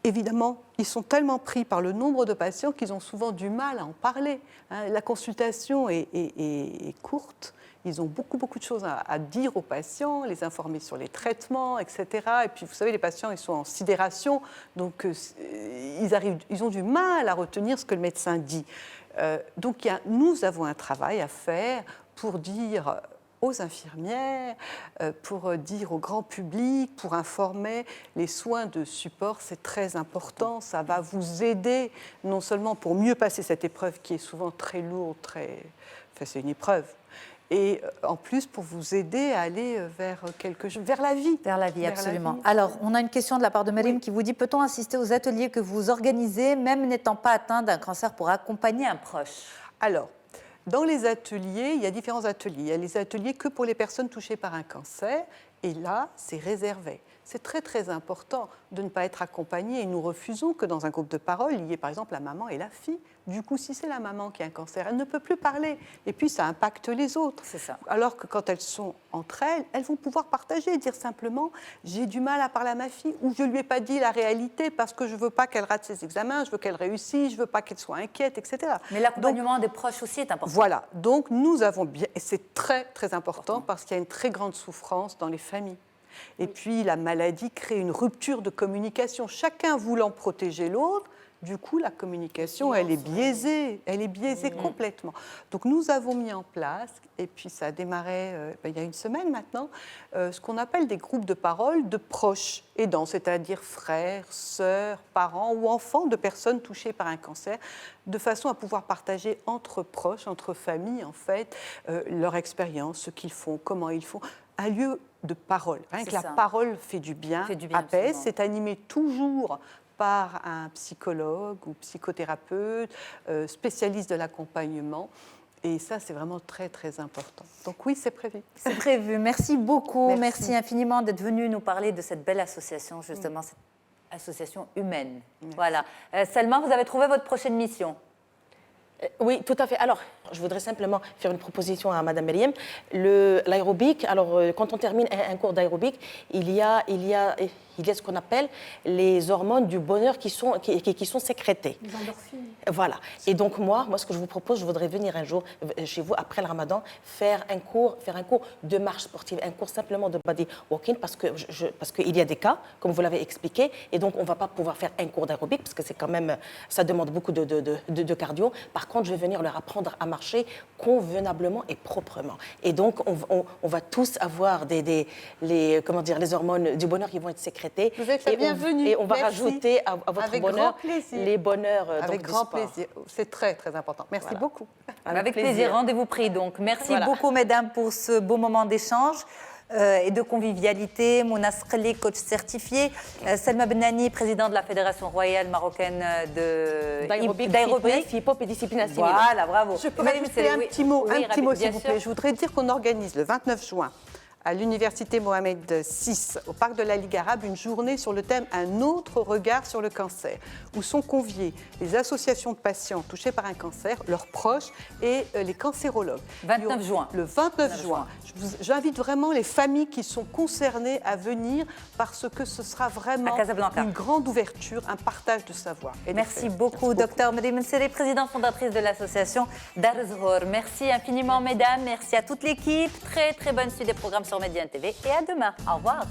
S5: évidemment, ils sont tellement pris par le nombre de patients qu'ils ont souvent du mal à en parler. La consultation est courte. Ils ont beaucoup de choses à dire aux patients, les informer sur les traitements, etc. Et puis, vous savez, les patients, ils sont en sidération, donc ils ont du mal à retenir ce que le médecin dit. Donc, nous avons un travail à faire pour dire aux infirmières, pour dire au grand public, pour informer. Les soins de support, c'est très important. Ça va vous aider, non seulement pour mieux passer cette épreuve qui est souvent très lourde, c'est une épreuve, et en plus pour vous aider à aller vers quelque chose, vers la vie.
S1: Vers la vie, absolument. Alors, on a une question de la part de Merim qui vous dit, peut-on assister aux ateliers que vous organisez, même n'étant pas atteint d'un cancer, pour accompagner un proche?
S5: Alors, dans les ateliers, il y a différents ateliers. Il y a les ateliers que pour les personnes touchées par un cancer, et là, c'est réservé. C'est très important de ne pas être accompagné, et nous refusons que dans un groupe de parole, il y ait par exemple la maman et la fille. Du coup, si c'est la maman qui a un cancer, elle ne peut plus parler, et puis ça impacte les autres.
S1: C'est ça.
S5: Alors que quand elles sont entre elles vont pouvoir partager, dire simplement « j'ai du mal à parler à ma fille » ou « je ne lui ai pas dit la réalité parce que je ne veux pas qu'elle rate ses examens, je veux qu'elle réussisse, je ne veux pas qu'elle soit inquiète, etc. »
S1: Mais l'accompagnement des proches aussi est important.
S5: Voilà, donc nous avons bien, et c'est très important parce qu'il y a une très grande souffrance dans les familles. Et puis la maladie crée une rupture de communication, chacun voulant protéger l'autre. Du coup, la communication, elle est biaisée complètement. Donc, nous avons mis en place, et puis ça a démarré il y a une semaine maintenant, ce qu'on appelle des groupes de parole de proches aidants, c'est-à-dire frères, sœurs, parents ou enfants de personnes touchées par un cancer, de façon à pouvoir partager entre proches, entre familles, en fait, leur expérience, ce qu'ils font, comment ils font, un lieu de parole. Rien que la parole fait du bien, apaise, c'est animé toujours par un psychologue ou psychothérapeute, spécialiste de l'accompagnement. Et ça, c'est vraiment très important. Donc oui, c'est prévu.
S1: C'est prévu. Merci beaucoup. Merci infiniment d'être venu nous parler de cette belle association, justement, cette association humaine. Merci. Voilà. Selma, vous avez trouvé votre prochaine mission?
S3: Oui, tout à fait. Alors, je voudrais simplement faire une proposition à Madame Merim. L'aérobic, alors quand on termine un cours d'aérobic, il y a ce qu'on appelle les hormones du bonheur qui sont sécrétées.
S2: Les endorphines.
S3: Voilà. Et donc moi, ce que je vous propose, je voudrais venir un jour chez vous, après le ramadan, faire un cours de marche sportive, un cours simplement de body walking, parce qu'il y a des cas, comme vous l'avez expliqué, et donc on ne va pas pouvoir faire un cours d'aérobic, parce que c'est quand même, ça demande beaucoup de cardio. Par contre, je vais venir leur apprendre à marcher convenablement et proprement. Et donc, on va tous avoir les hormones du bonheur qui vont être sécrétées.
S5: Vous êtes la bienvenue.
S3: Et on va rajouter à votre bonheur les bonheurs
S5: avec
S3: du
S5: grand
S3: sport.
S5: plaisir. C'est très important. Merci beaucoup.
S1: Avec plaisir. Rendez-vous pris donc. Merci beaucoup, mesdames, pour ce beau moment d'échange et de convivialité. Mouna Skhli, coach certifié. Selma Bennani, présidente de la Fédération royale marocaine d'aérobic,
S3: hip-hop et discipline assimilée.
S1: Voilà, bravo.
S5: Je peux rajouter un petit mot, s'il vous plaît. Je voudrais dire qu'on organise le 29 juin à l'université Mohamed VI, au parc de la Ligue arabe, une journée sur le thème « Un autre regard sur le cancer », où sont conviés les associations de patients touchés par un cancer, leurs proches et les cancérologues.
S1: 29 juin.
S5: Le 29 juin. J'invite vraiment les familles qui sont concernées à venir, parce que ce sera vraiment une grande ouverture, un partage de savoir.
S1: Merci beaucoup, Dr Merim Nseri, présidente fondatrice de l'association Dar Zhor. Merci infiniment, mesdames. Merci à toute l'équipe. Très bonne suite des programmes sur Médiane TV et à demain. Au revoir.